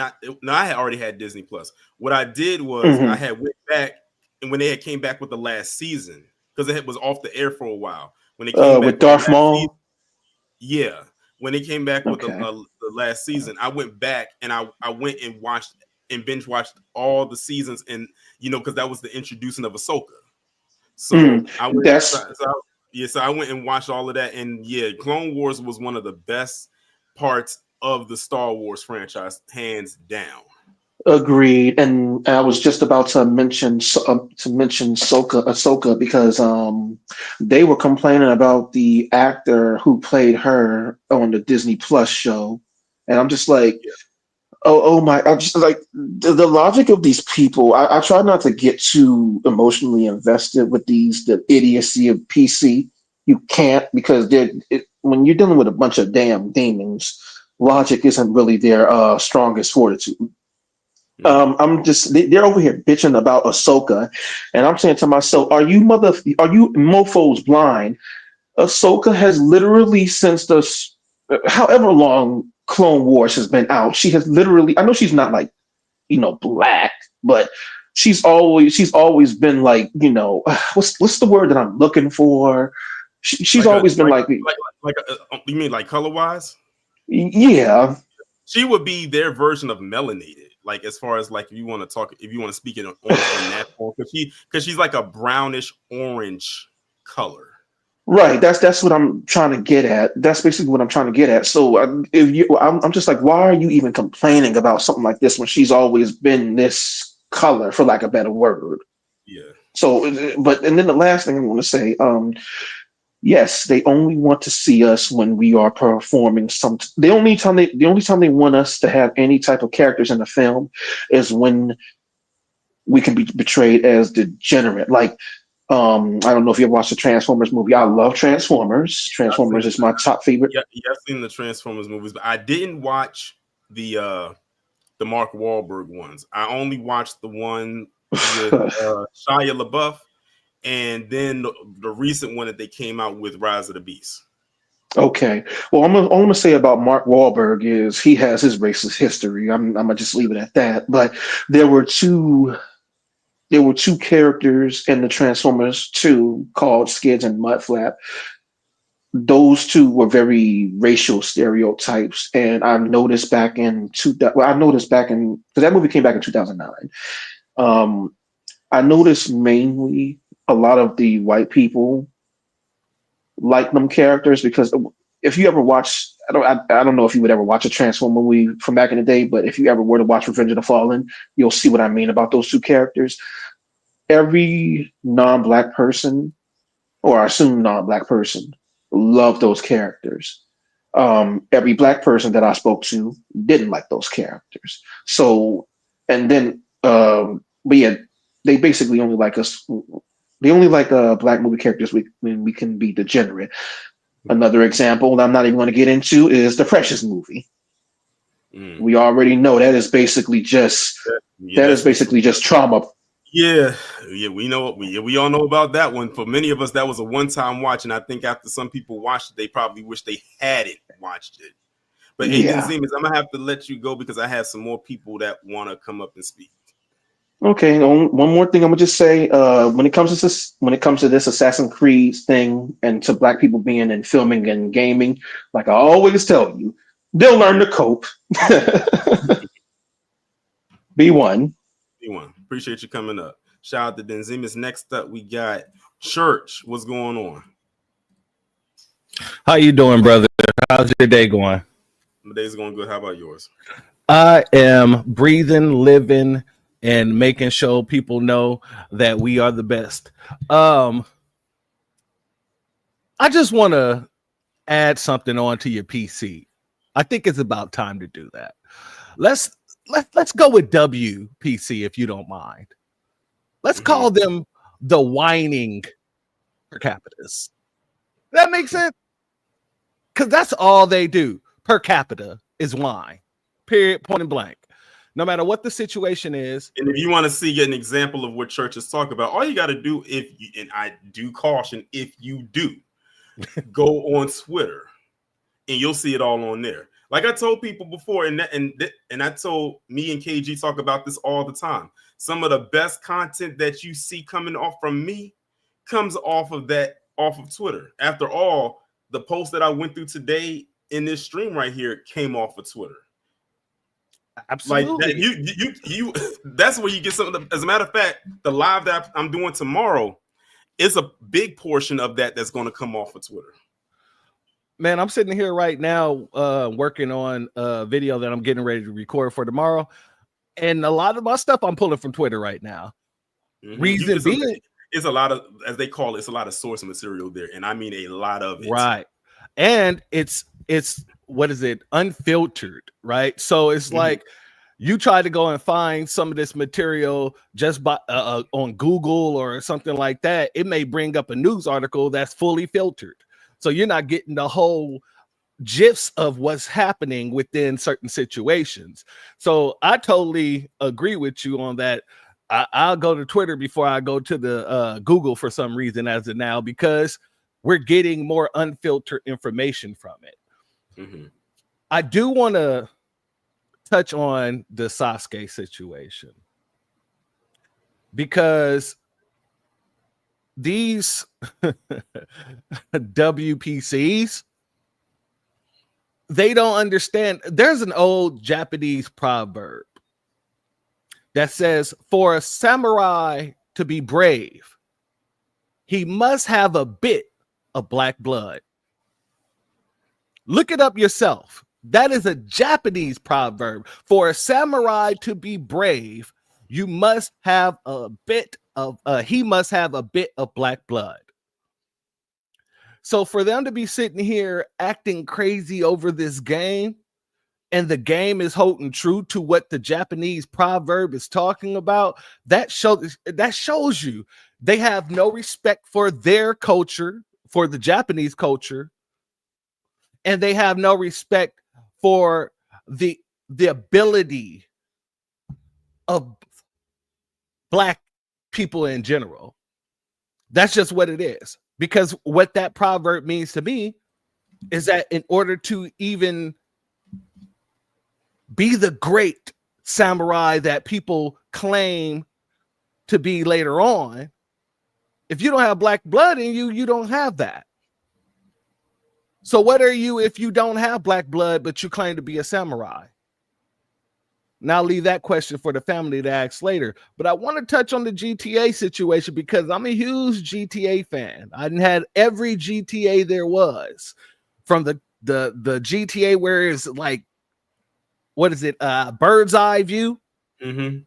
I had already had Disney Plus. What I did was I had went back, and when they had came back with the last season, because it was off the air for a while. When they came back with with the Darth last season, Maul. yeah, when they came back with Okay. the last season, I went back and I went and watched and binge watched all the seasons, and because that was the introducing of Ahsoka. So I went. That's So I went and watched all of that, and yeah, Clone Wars was one of the best parts of the Star Wars franchise, hands down. agreed. And I was just about to mention Ahsoka because they were complaining about the actor who played her on the Disney Plus show, and I'm just like, Yeah. oh my! I'm just like the logic of these people. I try not to get too emotionally invested with the idiocy of PC. You can't because when you're dealing with a bunch of damn demons, logic isn't really their strongest fortitude. I'm just they're over here bitching about Ahsoka, and I'm saying to myself, are you mofo's blind? Ahsoka has literally since however long Clone Wars has been out, she has literally. I know she's not like black, but she's always been like what's the word that I'm looking for? She's Like a always been like you mean like color wise? yeah. She would be their version of melanated. Like as far as like if you want to speak it on that form, because she's like a brownish orange color. Right, that's what I'm trying to get at. That's basically what I'm trying to get at. So I'm just like, why are you even complaining about something like this when she's always been this color, for lack of a better word? Yeah. So, and then the last thing I want to say, yes, they only want to see us when we are performing some. The only time they want us to have any type of characters in the film is when we can be portrayed as degenerate. Like, I don't know if you ever watched the Transformers movie. I love Transformers. Transformers is my top favorite. Yeah, I've seen the Transformers movies, but I didn't watch the Mark Wahlberg ones. I only watched the one with Shia LaBeouf, and then the recent one that they came out with, Rise of the Beast. Okay. Well, I'm gonna say about Mark Wahlberg is he has his racist history. I'm gonna just leave it at that. But there were two there were two characters in the Transformers 2 called Skids and Mudflap. those two were very racial stereotypes, and I noticed back in because that movie came back in 2009. I noticed mainly a lot of the white people like them characters because if you ever watch, I don't know if you would ever watch a Transformer movie from back in the day, but if you ever were to watch Revenge of the Fallen, you'll see what I mean about those two characters. Every non-black person, or I assume non-black person, loved those characters. Every black person that I spoke to didn't like those characters. So, and then, but yeah, they basically only like us. They only like black movie characters when we can be degenerate. Another example that I'm not even going to get into is the Precious movie. We already know that is basically just trauma. Yeah, we know we all know about that one. For many of us, that was a one-time watch, and I think after some people watched it, they probably wish they hadn't watched it. But Aiden Zemas, I'm gonna have to let you go because I have some more people that want to come up and speak. Okay, one more thing I'm gonna just say. When it comes to this Assassin's Creed thing and to black people being in filming and gaming, like I always tell you, they'll learn to cope. B1. Appreciate you coming up. Shout out to Denzimas. Next up, we got Church. What's going on? How you doing, brother? How's your day going? My day's going good. How about yours? I am breathing, living, and making sure people know that we are the best. I just want to add something onto your PC. I think it's about time to do that. Let's go with WPC if you don't mind. Let's call them the whining per capitas. That makes sense? Because that's all they do per capita is whine. Period, point and blank. No matter what the situation is. And if you want to see an example of what churches talk about, all you got to do, and I do caution, if you do, go on Twitter and you'll see it all on there. Like I told people before, and I told me and KG talk about this all the time. Some of the best content that you see coming off from me comes off of Twitter. After all, the post that I went through today in this stream right here came off of Twitter. Absolutely. Like that, you that's where you get something. As a matter of fact, the live that I'm doing tomorrow is a big portion of that's going to come off of Twitter. Man, I'm sitting here right now working on a video that I'm getting ready to record for tomorrow. And a lot of my stuff I'm pulling from Twitter right now. Reason being, it's a lot of, as they call it, it's a lot of source material there. And I mean a lot of it. Right. And it's what is it? Unfiltered, right? So it's like you try to go and find some of this material just by on Google or something like that. It may bring up a news article that's fully filtered. So you're not getting the whole gifs of what's happening within certain situations. So I totally agree with you on that. I'll go to Twitter before I go to the Google for some reason as of now, because we're getting more unfiltered information from it. I do want to touch on the Sasuke situation, because these WPCs, they don't understand. There's an old Japanese proverb that says, for a samurai to be brave, he must have a bit of black blood. Look it up yourself. That is a Japanese proverb. For a samurai to be brave, you must have a bit of he must have a bit of black blood. So for them to be sitting here acting crazy over this game, and the game is holding true to what the Japanese proverb is talking about, that shows you they have no respect for their culture, for the Japanese culture, and they have no respect for the ability of black people in general. That's just what it is. Because what that proverb means to me is that in order to even be the great samurai that people claim to be later on, if you don't have black blood in you, you don't have that. So what are you if you don't have black blood, but you claim to be a samurai? Now I'll leave that question for the family to ask later. But I want to touch on the GTA situation because I'm a huge GTA fan. I had every GTA there was, from the GTA where it's like, what is it? Bird's eye view. Mm-hmm.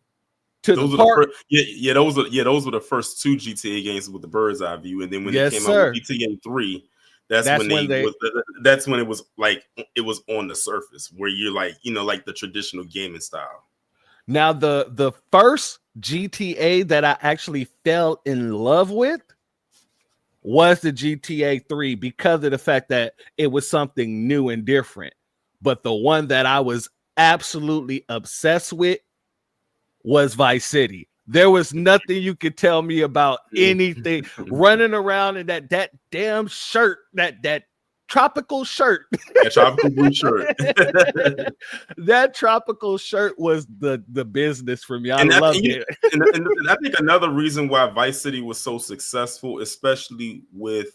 To those the were park. the first, those were the first 2 GTA games with the bird's eye view, and then when they came out with GTA 3, that's when it was like it was on the surface where you're like, like the traditional gaming style. Now the first GTA that I actually fell in love with was the GTA 3 because of the fact that it was something new and different. But the one that I was absolutely obsessed with was Vice City. There was nothing you could tell me about anything. Running around in that damn shirt, that tropical shirt. That tropical blue shirt. That tropical shirt was the business for me. I loved it. And I think another reason why Vice City was so successful, especially with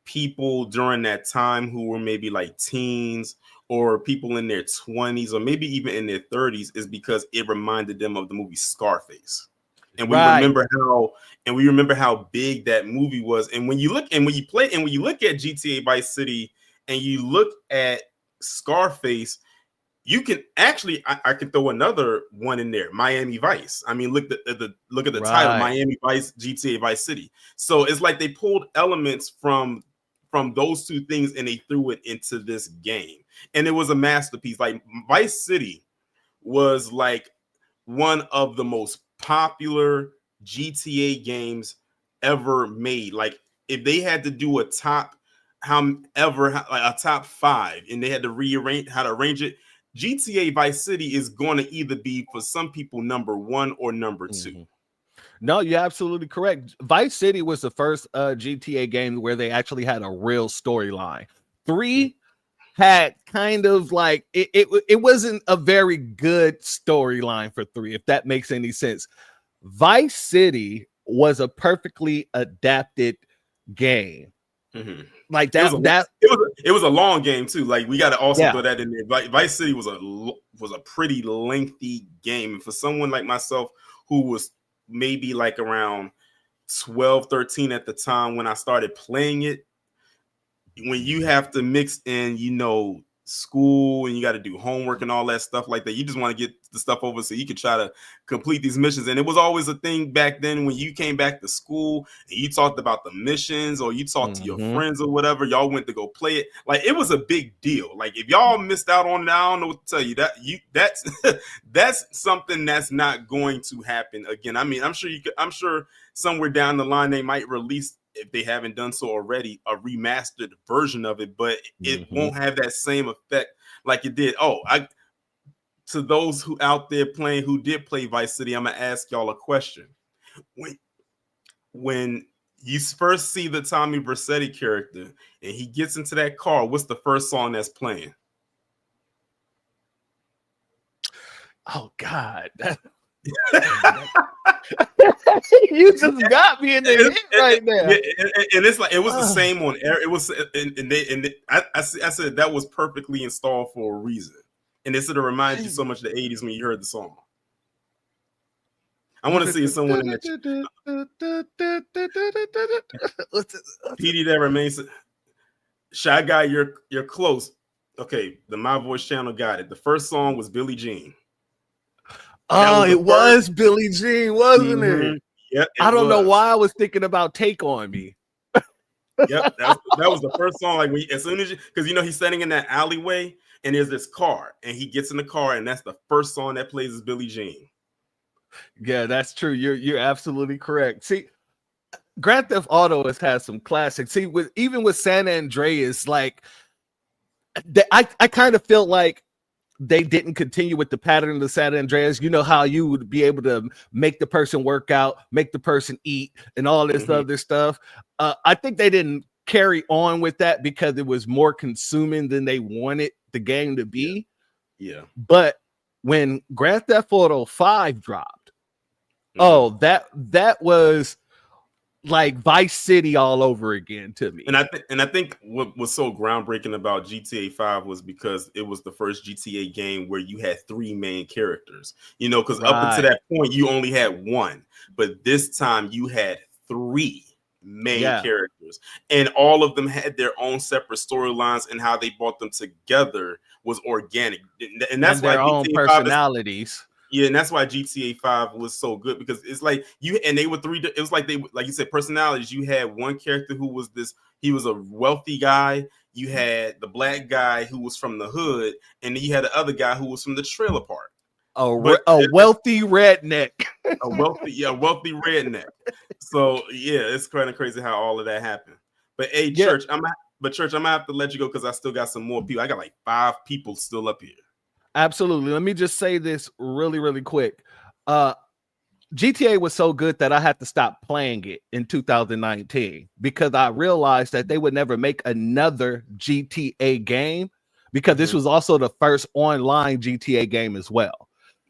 people during that time who were maybe like teens or people in their 20s or maybe even in their 30s, is because it reminded them of the movie Scarface. And we remember how big that movie was. And when you look at GTA Vice City and you look at Scarface, you can actually I can throw another one in there, Miami Vice. I mean, look at the title, Miami Vice, GTA Vice City. So it's like they pulled elements from those two things and they threw it into this game. And it was a masterpiece. Like Vice City was like one of the most popular GTA games ever made. Like if they had to do a top 5 and they had to arrange it, GTA Vice City is going to either be, for some people, number 1 or number 2. No, you're absolutely correct. Vice City was the first GTA game where they actually had a real storyline. 3 had kind of like it wasn't a very good storyline for 3, if that makes any sense. Vice City was a perfectly adapted game. Mm-hmm. Like it was a long game too. Like we got to also throw that in there. Vice City was a pretty lengthy game. And for someone like myself who was maybe like around 12, 13 at the time when I started playing it, when you have to mix in, school and you got to do homework and all that stuff like that, you just want to get the stuff over so you can try to complete these missions. And it was always a thing back then when you came back to school and you talked about the missions or you talked to your friends or whatever, y'all went to go play it. Like it was a big deal. Like if y'all missed out on it, I don't know what to tell you. That's that's something that's not going to happen again. I mean, I'm sure somewhere down the line they might release, if they haven't done so already, a remastered version of it, but it won't have that same effect like it did. To those who out there who did play Vice City, I'm gonna ask y'all a question. When you first see the Tommy Vercetti character and he gets into that car, what's the first song that's playing? Oh God. You just got me in the hit right now. And it's like it was the same on air. It was, I said that was perfectly installed for a reason, and it sort of reminds you so much of the '80s when you heard the song. I want to see someone in the PD that remains. Shy Guy, you're close. Okay, the My Voice channel got it. The first song was Billie Jean. Oh, it was Billie Jean, wasn't it? Yep, I don't know why I was thinking about Take On Me. Yep, that was the first song. Like as soon as because he's standing in that alleyway and there's this car and he gets in the car and that's the first song that plays is Billie Jean. Yeah, that's true. You're absolutely correct. See, Grand Theft Auto has had some classics. See, even with San Andreas, like I kind of felt like they didn't continue with the pattern of the San Andreas. You know how you would be able to make the person work out, make the person eat, and all this other stuff. I think they didn't carry on with that because it was more consuming than they wanted the game to be. Yeah. But when Grand Theft Auto 5 dropped, that was like Vice City all over again to me. And I think what was so groundbreaking about GTA 5 was because it was the first GTA game where you had 3 main characters. You know, because up until that point you only had 1, but this time you had 3 main characters, and all of them had their own separate storylines, and how they brought them together was organic, and that's why their own GTA personalities. Yeah, and that's why GTA 5 was so good, because it's like they were 3. It was like like you said, personalities. You had one character who was he was a wealthy guy. You had the black guy who was from the hood, and then you had the other guy who was from the trailer park. A wealthy redneck. a wealthy redneck. So yeah, it's kind of crazy how all of that happened. But hey, Church, I'm gonna have to let you go because I still got some more people. I got like 5 people still up here. Absolutely. Let me just say this really, really quick. GTA was so good that I had to stop playing it in 2019 because I realized that they would never make another GTA game, because this was also the first online GTA game as well.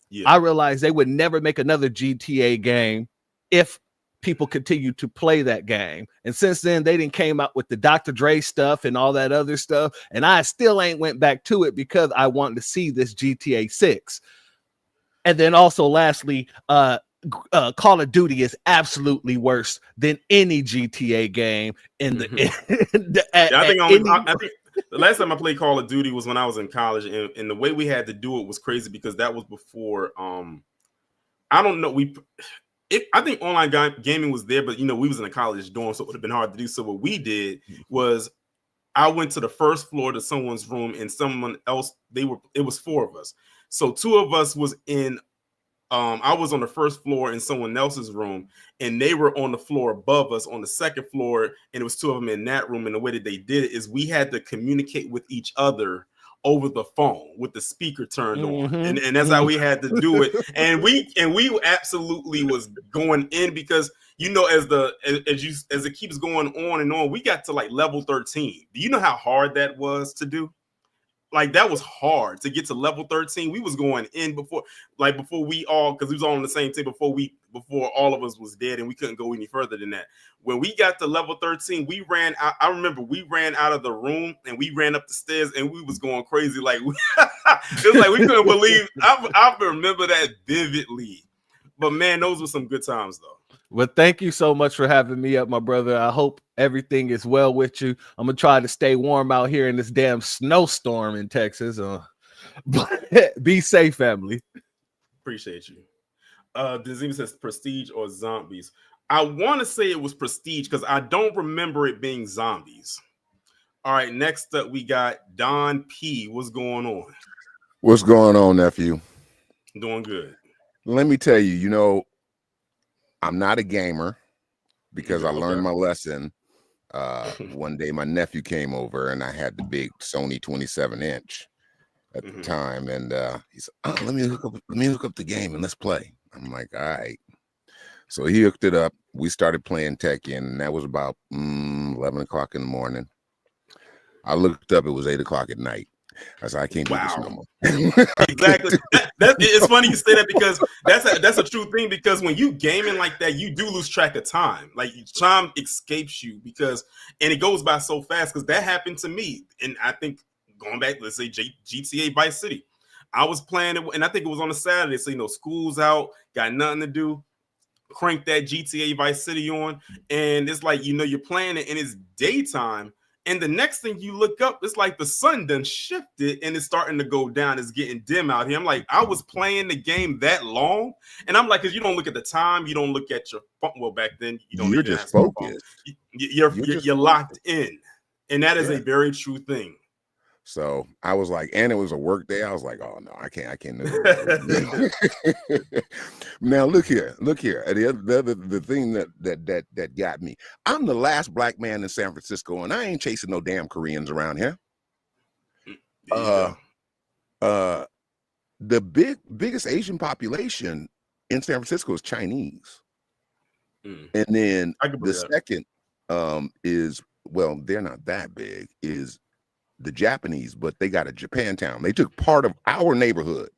Yeah. I realized they would never make another GTA game if people continue to play that game. And since then, they didn't came out with the Dr. Dre stuff and all that other stuff. And I still ain't went back to it because I wanted to see this GTA 6. And then also lastly, Call of Duty is absolutely worse than any GTA game in the. I think the last time I played Call of Duty was when I was in college, and the way we had to do it was crazy because that was before. I don't know. I think online gaming was there, but we was in a college dorm, so it would have been hard to do. So what we did was, I went to the first floor to someone's room, and someone else. It was 4 of us. So 2 of us was in. I was on the first floor in someone else's room, and they were on the floor above us on the second floor, and it was 2 of them in that room. And the way that they did it is we had to communicate with each other over the phone with the speaker turned on, and that's how we had to do it. And we absolutely was going in, because as it keeps going on and on, we got to like level 13. Do you know how hard that was to do? Like, that was hard to get to level 13. We was going in before we all, because we was all on the same team before all of us was dead, and we couldn't go any further than that. When we got to level 13, we ran out. I remember we ran out of the room and we ran up the stairs, and we was going crazy. Like, it was like we couldn't believe. I remember that vividly. But man, those were some good times though. Well, thank you so much for having me up, my brother. I hope everything is well with you. I'm going to try to stay warm out here in this damn snowstorm in Texas. But be safe, family. Appreciate you. Dizim says Prestige or Zombies. I want to say it was Prestige because I don't remember it being Zombies. All right, next up we got Don P. What's going on? What's going on, nephew? Doing good. Let me tell you, I'm not a gamer because I learned my lesson. One day my nephew came over and I had the big Sony 27-inch at the time, and he said, "Oh, let me hook up the game and let's play." I'm like, "All right." So he hooked it up. We started playing Tekken, and that was about 11 o'clock in the morning. I looked up; it was 8 o'clock at night. I said, "I can't do this no more." Exactly. It's funny you say that, because that's a true thing. Because when you gaming like that, you do lose track of time. Like, time escapes you and it goes by so fast. Because that happened to me, and I think going back, let's say GTA Vice City, I was playing it, and I think it was on a Saturday. So school's out, got nothing to do. Crank that GTA Vice City on, and it's like you're playing it, and it's daytime. And the next thing you look up, it's like the sun done shifted and it's starting to go down. It's getting dim out here. I'm like, I was playing the game that long, and I'm like, because you don't look at the time, you don't look at your phone. Well, back then you don't. You're just focused. You're locked in, and that is a very true thing. So I was like, and it was a work day. I was like, "Oh no, I can't do it." Now look here. The thing that got me. I'm the last black man in San Francisco, and I ain't chasing no damn Koreans around here. The biggest Asian population in San Francisco is Chinese, and then the second is, well, they're not that big, is the Japanese, but they got a Japantown. They took part of our neighborhood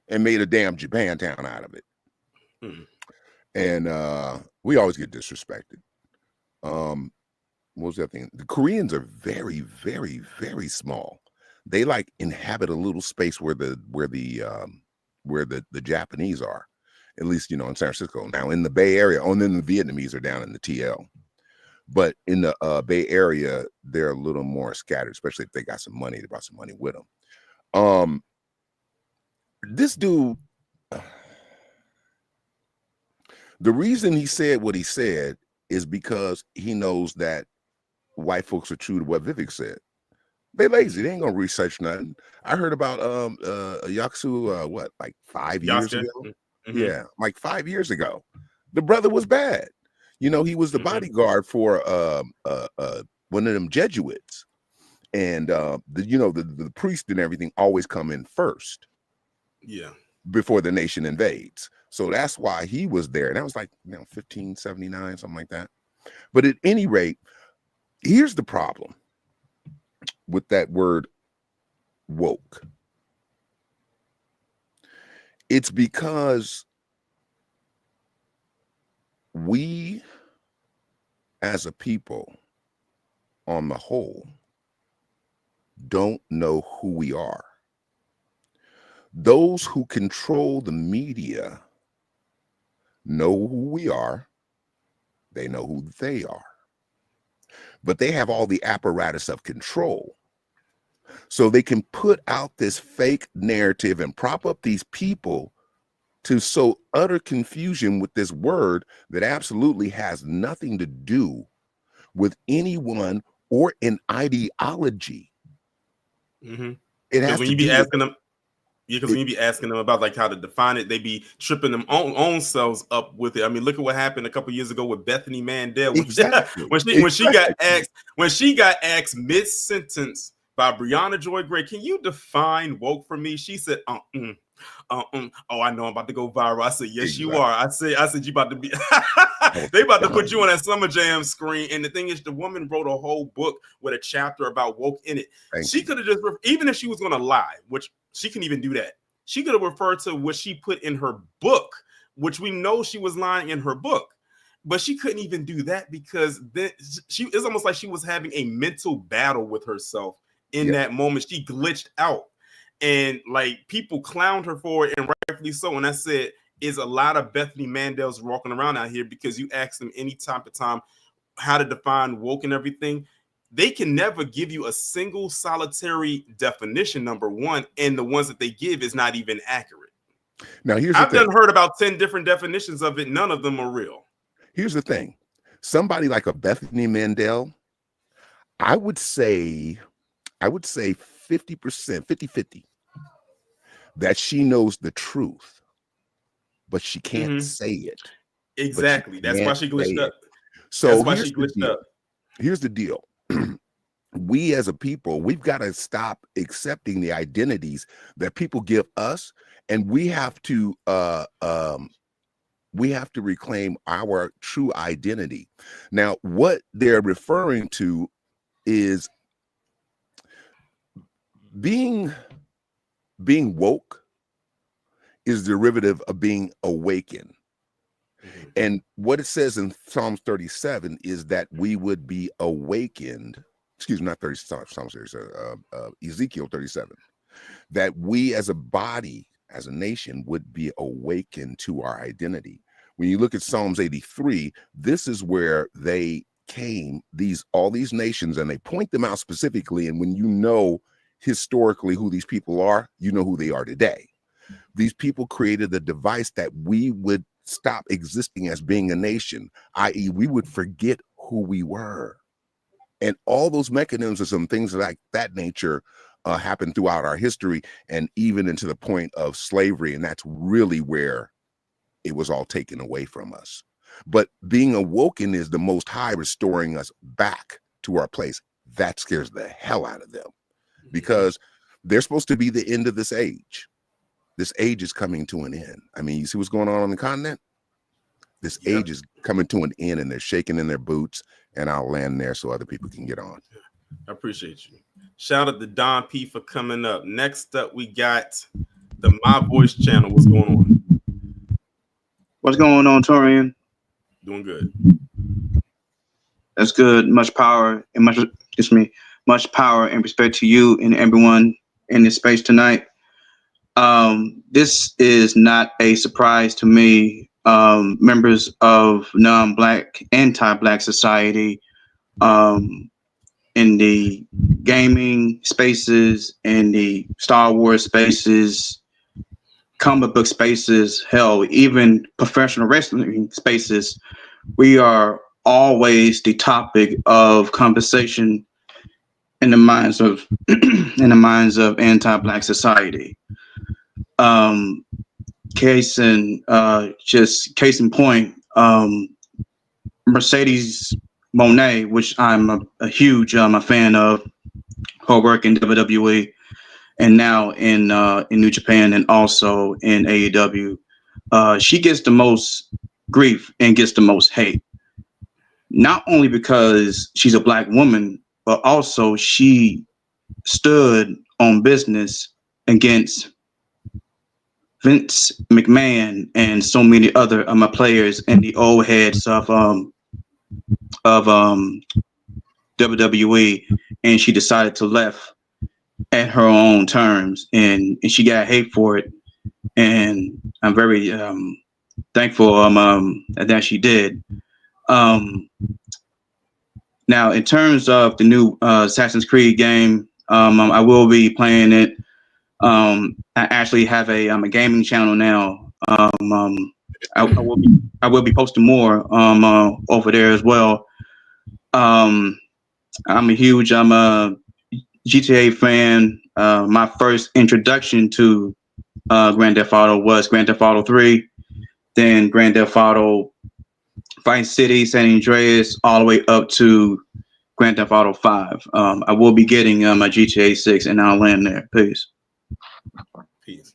and made a damn Japantown out of it. And we always get disrespected. What was the other thing? The Koreans are very, very, very small. They like inhabit a little space where the Japanese are, at least in San Francisco. Now in the Bay Area, and then the Vietnamese are down in the TL, but in the Bay Area they're a little more scattered, especially if they got some money. They brought some money with them. This dude, the reason he said what he said is because he knows that white folks are true to what Vivek said. They lazy. They ain't gonna research nothing. I heard about Yaksu what, like 5 years ago? Yeah, like 5 years ago. The brother was bad. He was the bodyguard for one of them Jesuits. And the priest and everything always come in first. Yeah. Before the nation invades. So that's why he was there. And that was like 1579, something like that. But at any rate, here's the problem with that word woke. It's because we as a people on the whole don't know who we are. Those who control the media know who we are. They know who they are. But they have all the apparatus of control. So they can put out this fake narrative and prop up these people to sow utter confusion with this word that absolutely has nothing to do with anyone or an ideology. It has when to you be do asking them, because when you be asking them about like how to define it, they be tripping them own selves up with it. I mean, look at what happened a couple years ago with Bethany Mandel. Exactly. when she got asked mid sentence by Brianna Joy Gray, can you define woke for me? She said, oh, I know I'm about to go viral. I said, yes, you are. I said, you about to be, they about to put you on that Summer Jam screen. And the thing is, the woman wrote a whole book with a chapter about woke in it. She could have just, even if she was going to lie, which she can even do that, she could have referred to what she put in her book, which we know she was lying in her book. But she couldn't even do that because then it's almost like she was having a mental battle with herself in that moment. She glitched out. And like people clowned her for it, and rightfully so. And I said, is a lot of Bethany Mandels walking around out here because you ask them any time to time how to define woke and everything. They can never give you a single solitary definition, number one, and the ones that they give is not even accurate. Now, I've heard about 10 different definitions of it. None of them are real. Here's the thing. Somebody like a Bethany Mandel, I would say 50%, 50-50, that she knows the truth, but she can't say it. Exactly. That's why she glitched up. So here's the deal. We as a people, we've got to stop accepting the identities that people give us, and we have to reclaim our true identity. Now, what they're referring to is being woke is derivative of being awakened. And what it says in Psalms 37 is that we would be awakened. Excuse me, not 30, Psalms 37, Ezekiel 37. That we as a body, as a nation, would be awakened to our identity. When you look at Psalms 83, this is where they came, all these nations, and they point them out specifically. And when you know historically who these people are, you know who they are today. These people created the device that we would stop existing as being a nation, i.e., we would forget who we were. And all those mechanisms and things like that nature happened throughout our history, and even into the point of slavery. And that's really where it was all taken away from us. But being awoken is the Most High restoring us back to our place. That scares the hell out of them, because they're supposed to be the end of this age. This age is coming to an end. I mean, you see what's going on the continent? This age is coming to an end, and they're shaking in their boots. And I'll land there so other people can get on. I appreciate you. Shout out to Don P for coming up. Next up, we got the My Voice channel. What's going on? What's going on, Torian? Doing good. That's good. Much power and much power and respect to you and everyone in this space tonight. This is not a surprise to me. Members of non-black, anti-black society, in the gaming spaces, in the Star Wars spaces, comic book spaces, hell, even professional wrestling spaces, we are always the topic of conversation in the minds of anti-black society. Case in point, Mercedes Monet, which I'm a huge a fan of her work in WWE and now in New Japan and also in AEW. She gets the most grief and gets the most hate, not only because she's a black woman, but also she stood on business against Vince McMahon and so many other players and the old heads of WWE, and she decided to left at her own terms, and she got hate for it, and I'm very thankful that she did. Now, in terms of the new Assassin's Creed game, I will be playing it. I actually have a gaming channel now. I will be posting more over there as well. I'm a huge GTA fan. My first introduction to Grand Theft Auto was Grand Theft Auto 3, then Grand Theft Auto Vice City, San Andreas, all the way up to Grand Theft Auto 5. I will be getting my GTA 6, and I'll land there. Peace. Peace.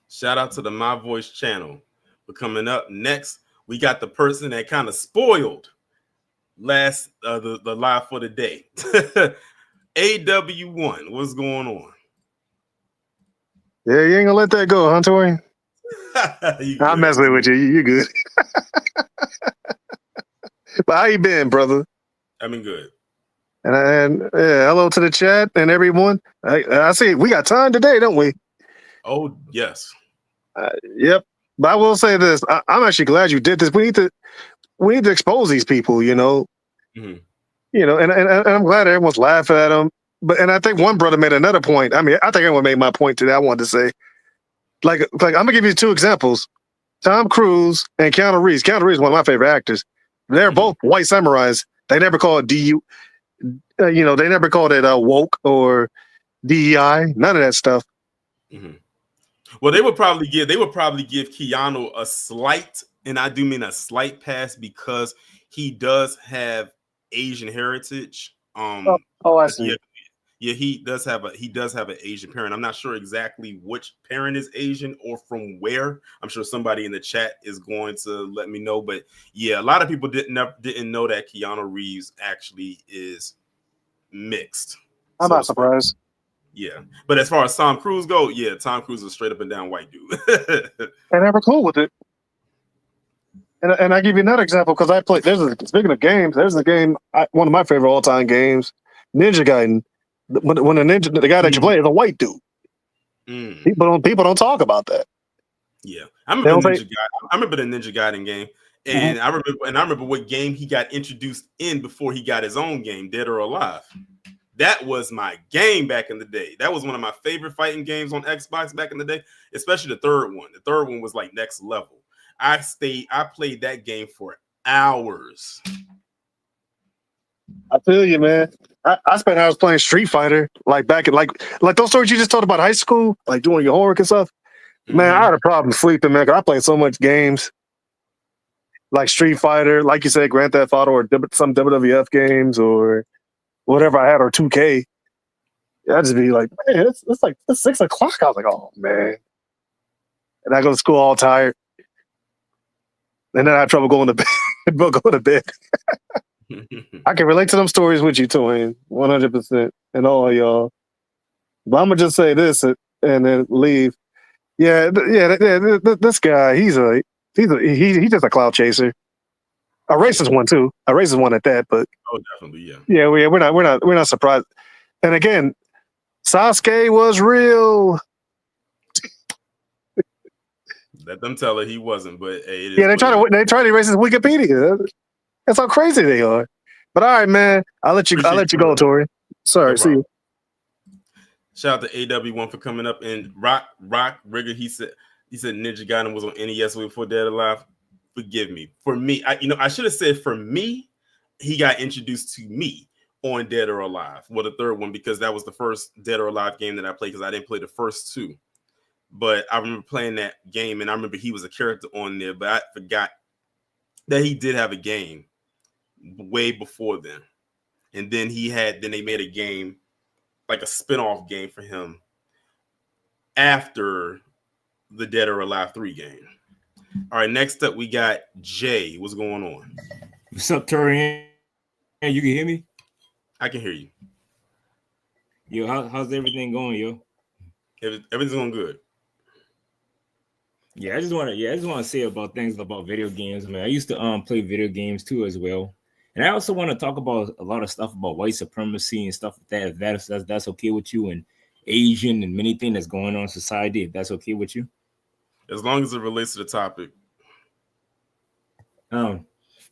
Shout out to the My Voice channel. But coming up next, we got the person that kind of spoiled the live for the day. AW1, what's going on? Yeah, you ain't gonna let that go, huh, Tori? I'm messing with you. You good. But how you been, brother? I've been good. And hello to the chat and everyone. I see we got time today, don't we? Oh, yes. Yep. But I will say this. I'm actually glad you did this. We need to expose these people, you know. Mm-hmm. You know, and I'm glad everyone's laughing at them. And I think one brother made another point. I mean, I think everyone made my point today. I wanted to say, like I'm gonna give you two examples: Tom Cruise and Keanu Reeves. Keanu Reeves is one of my favorite actors. They're both white samurais. They never call it DU. They never called it woke or DEI. None of that stuff. Mm-hmm. Well, they would probably give Keanu a slight, and I do mean a slight pass, because he does have Asian heritage. I see. Yeah, he does have an Asian parent. I'm not sure exactly which parent is Asian or from where. I'm sure somebody in the chat is going to let me know. But yeah, a lot of people didn't know that Keanu Reeves actually is mixed. I'm not surprised. Yeah, but as far as Tom Cruise go, yeah, Tom Cruise is a straight up and down white dude. And they were cool with it. And I give you another example because I played. Speaking of games, there's a game, one of my favorite all time games, Ninja Gaiden. When the guy that you play is a white dude. People don't talk about that. Yeah, I remember the Ninja Gaiden game, and I remember what game he got introduced in before he got his own game, Dead or Alive. That was my game back in the day. That was one of my favorite fighting games on Xbox back in the day, especially the third one. The third one was like next level. I played that game for hours. I feel you, man. I spent hours playing Street Fighter, like back in like those stories you just told about high school, like doing your homework and stuff. Man, I had a problem sleeping, man. 'Cause I played so much games, like Street Fighter, like you said, Grand Theft Auto, or some WWF games, or whatever I had, or 2K. I'd just be like, man, it's 6 o'clock. I was like, oh man, and I go to school all tired, and then I had trouble going to bed. I can relate to them stories with you, Twain, 100%, and all y'all. But I'm gonna just say this and then leave. Yeah, this guy, he's just a cloud chaser. A racist one too. A racist one at that, but oh, definitely, yeah. Yeah, we're not surprised. And again, Sasuke was real. Let them tell her he wasn't, but hey, it is Yeah, what it is. they try to erase his Wikipedia. That's how crazy they are. But all right, man, I'll let you go, Tori. Sorry, No see you. Shout out to AW1 for coming up. And Rock Rigger, he said Ninja Gaiden was on NES way before Dead or Alive. Forgive me. For me, I should have said for me, he got introduced to me on Dead or Alive. Well, the third one, because that was the first Dead or Alive game that I played, because I didn't play the first two. But I remember playing that game, and I remember he was a character on there, but I forgot that he did have a game way before then. And then they made a game, like a spin-off game for him after the Dead or Alive 3 game. All right, next up we got Jay. What's going on? What's up, Torian? You can hear me? I can hear you. Yo, how's everything going, yo? Everything's going good. Yeah, I just want to say about video games, man. I used to play video games too as well. And I also want to talk about a lot of stuff about white supremacy and stuff like that. If that's okay with you, and Asian and many things that's going on in society, if that's okay with you. As long as it relates to the topic. I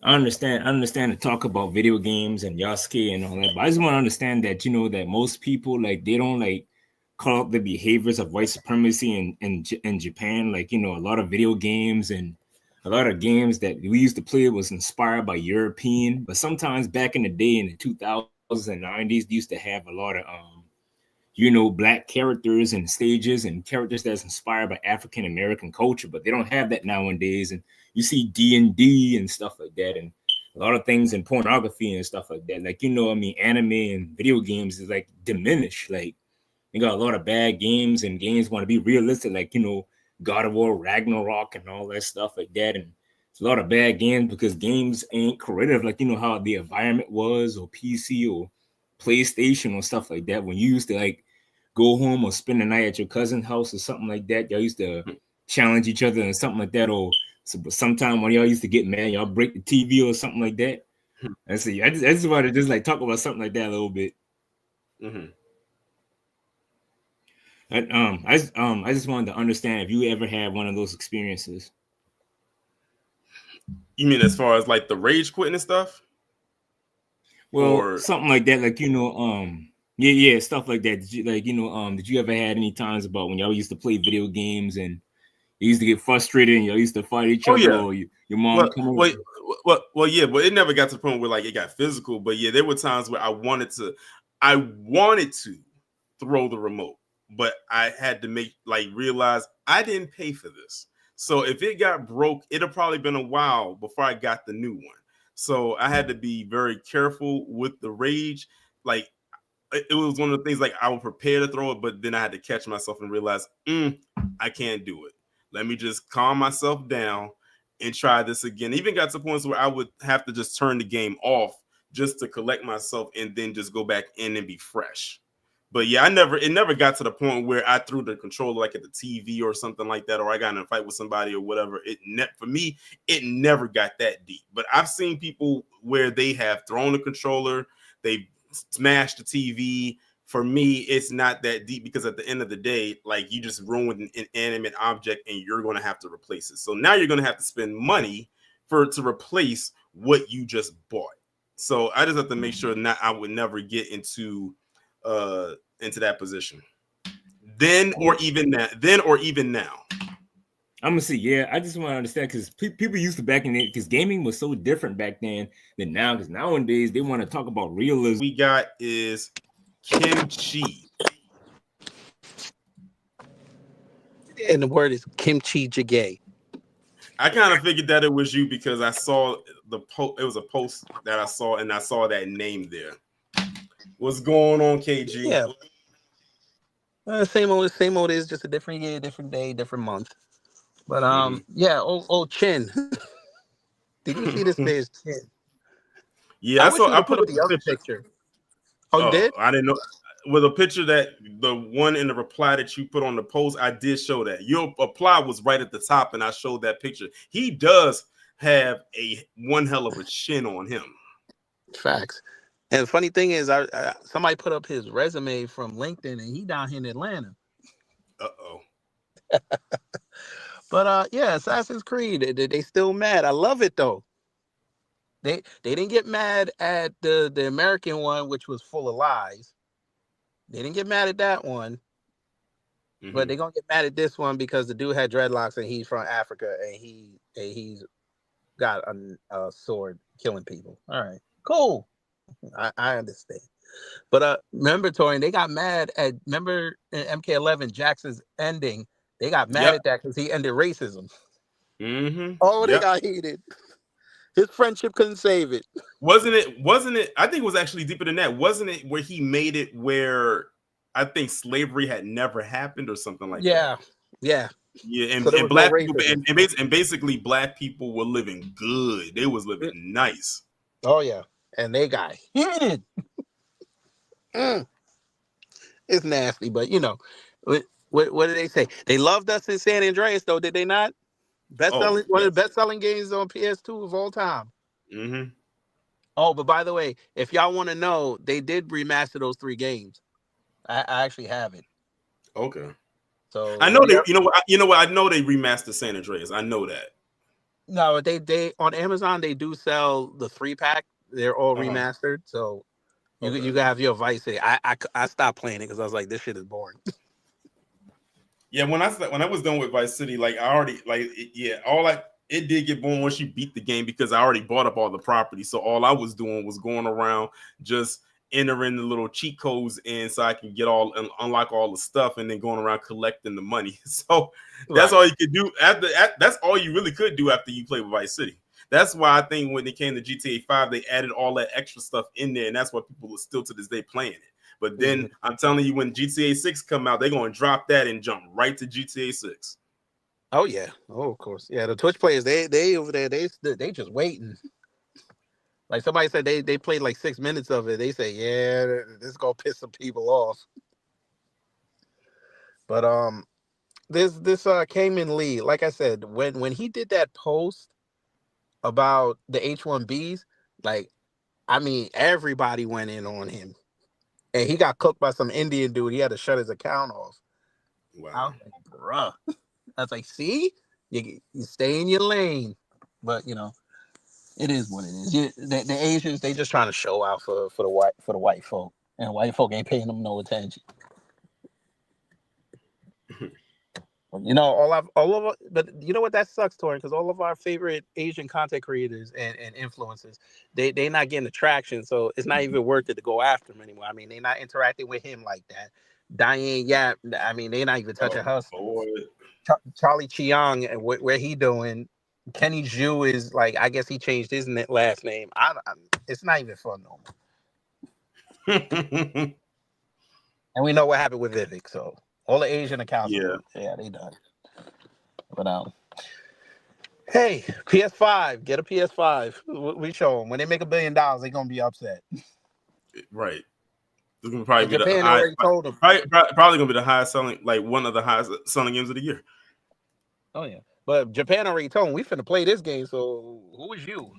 understand the talk about video games and Yasuke and all that, but I just want to understand that, that most people, like, they don't like call out the behaviors of white supremacy in Japan. Like, a lot of video games and a lot of games that we used to play was inspired by European, but sometimes back in the day in the 2000s and 90s, they used to have a lot of black characters and stages and characters that's inspired by African American culture, but they don't have that nowadays. And you see D&D and stuff like that, and a lot of things in pornography and stuff like that. Like, anime and video games is like diminished. Like, you got a lot of bad games, and games want to be realistic, like, God of War, Ragnarok, and all that stuff like that. And it's a lot of bad games because games ain't creative, like, how the environment was, or PC or PlayStation or stuff like that. When you used to like go home or spend the night at your cousin's house or something like that, y'all used to challenge each other and something like that. Or sometime when y'all used to get mad, y'all break the TV or something like that. And so I just want to just like talk about something like that a little bit. Mm-hmm. I just wanted to understand if you ever had one of those experiences. You mean as far as like the rage quitting and stuff? Well, or something like that, like, yeah, stuff like that. Did you ever had any times about when y'all used to play video games and you used to get frustrated and y'all used to fight each other? Yeah. Or your mom well, yeah, but it never got to the point where like it got physical. But yeah, there were times where I wanted to throw the remote, but I had to realize I didn't pay for this. So if it got broke, it'll probably been a while before I got the new one. So I had to be very careful with the rage. Like, it was one of the things, like, I would prepare to throw it, but then I had to catch myself and realize, I can't do it. Let me just calm myself down and try this again. Even got to points where I would have to just turn the game off just to collect myself and then just go back in and be fresh. But yeah, it never got to the point where I threw the controller like at the TV or something like that, or I got in a fight with somebody or whatever. For me, it never got that deep. But I've seen people where they have thrown the controller, they smashed the TV. For me, it's not that deep because at the end of the day, like, you just ruined an inanimate object and you're going to have to replace it. So now you're going to have to spend money to replace what you just bought. So I just have to make sure I would never get into that position. Then or even now. I'm gonna say, yeah, I just want to understand, because people used to back in it, because gaming was so different back then than now. Because nowadays they want to talk about realism. We got is kimchi, and the word is kimchi jjigae. I kind of figured that it was you because I saw it was a post that I saw, and I saw that name there. What's going on, KG? Yeah. Same old is just a different year, different day, different month. But yeah, Chin. Did you see this man's chin? Yeah, I put up the other picture. Oh, you did? I didn't know. with a picture that the one in the reply that you put on the post, I did show that. Your reply was right at the top, and I showed that picture. He does have one hell of a chin on him. Facts. And the funny thing is, somebody put up his resume from LinkedIn, and he down here in Atlanta. But yeah, Assassin's Creed, they still mad. I love it though. They didn't get mad at the American one, which was full of lies. They didn't get mad at that one. But they're gonna get mad at this one because the dude had dreadlocks and he's from Africa and he's got a sword killing people. All right, cool. I understand. But remember, Torian, they got mad at in MK11 Jackson's ending. They got mad at that because he ended racism. Oh, they got heated. His friendship couldn't save it. Wasn't it? I think it was actually deeper than that. Wasn't it where he made it where I think slavery had never happened or something like that? Yeah. And, so and black people and basically black people were living good. They was living nice. Oh yeah, and they got heated. It's nasty, but you know, what did they say? They loved us in San Andreas, though, did they not? One of the best-selling games on PS2 of all time. Oh, but by the way, if y'all want to know, they did remaster those 3 games. I actually have it. Okay. So I know they. You know what? I know they remastered San Andreas. I know that. No, they on Amazon they do sell the 3-pack. They're all remastered, so you can have your Vice City. I stopped playing it because I was like, this shit is boring. Yeah, when I was done with Vice City, like I already it did get boring once you beat the game because I already bought up all the property. So all I was doing was going around just entering the little cheat codes in so I can get all and unlock all the stuff and then going around collecting the money. So that's all you could do that's all you really could do after you play with Vice City. That's why I think when it came to GTA 5, they added all that extra stuff in there, and that's why people are still to this day playing it. But then I'm telling you, when GTA 6 come out, they're going to drop that and jump right to GTA 6. Oh yeah, of course. Yeah, the Twitch players, they over there, they just waiting. Like somebody said, they played like 6 minutes of it. They say, yeah, this is gonna piss some people off. But this Kangmin Lee, like I said, when he did that post about the H1Bs, like, I mean, everybody went in on him, and he got cooked by some Indian dude. He had to shut his account off. Wow, I was like, bruh. I was like, see, you stay in your lane, but you know, it is what it is. The Asians, they just trying to show out for the white folk, and white folk ain't paying them no attention. You know, but you know what, that sucks, Torian, because all of our favorite Asian content creators and influencers, they not getting the traction, so it's not even worth it to go after him anymore. I mean, they not interacting with him like that. Diane Yap, I mean, they not even touching her. Charlie Chiang, where he doing? Kenny Zhu is like, I guess he changed his last name. It's not even fun no more. And we know what happened with Vivek, so all the Asian accounts, they done. But hey, PS5, get a PS5. We show them when they make $1 billion, they're gonna be upset. Right. It's gonna probably be Japan already told them. Probably gonna be the highest selling, like one of the highest selling games of the year. Oh yeah, but Japan already told them we finna play this game. So who is you?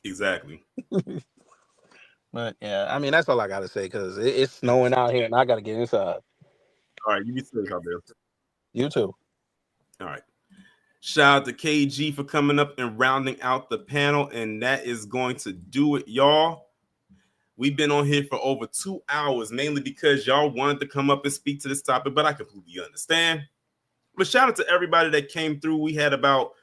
Exactly. But yeah, I mean that's all I gotta say because it's snowing out here and I gotta get inside. All right, you be safe out there. You too. All right. Shout out to KG for coming up and rounding out the panel, and that is going to do it, y'all. We've been on here for over 2 hours, mainly because y'all wanted to come up and speak to this topic, but I completely understand. But shout out to everybody that came through. We had about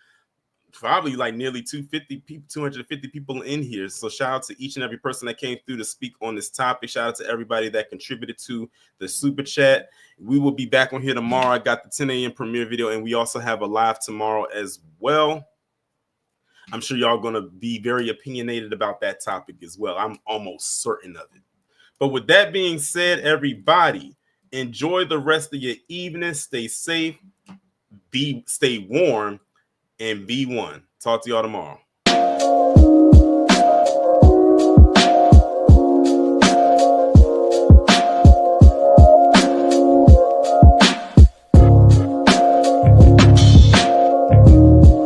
probably like nearly 250 people in here. So shout out to each and every person that came through to speak on this topic. Shout out to everybody that contributed to the super chat. We will be back on here tomorrow. I got the 10 a.m. premiere video, and we also have a live tomorrow as well. I'm sure y'all going to be very opinionated about that topic as well. I'm almost certain of it. But with that being said, everybody, enjoy the rest of your evening. Stay safe, stay warm, and be one. Talk to y'all tomorrow.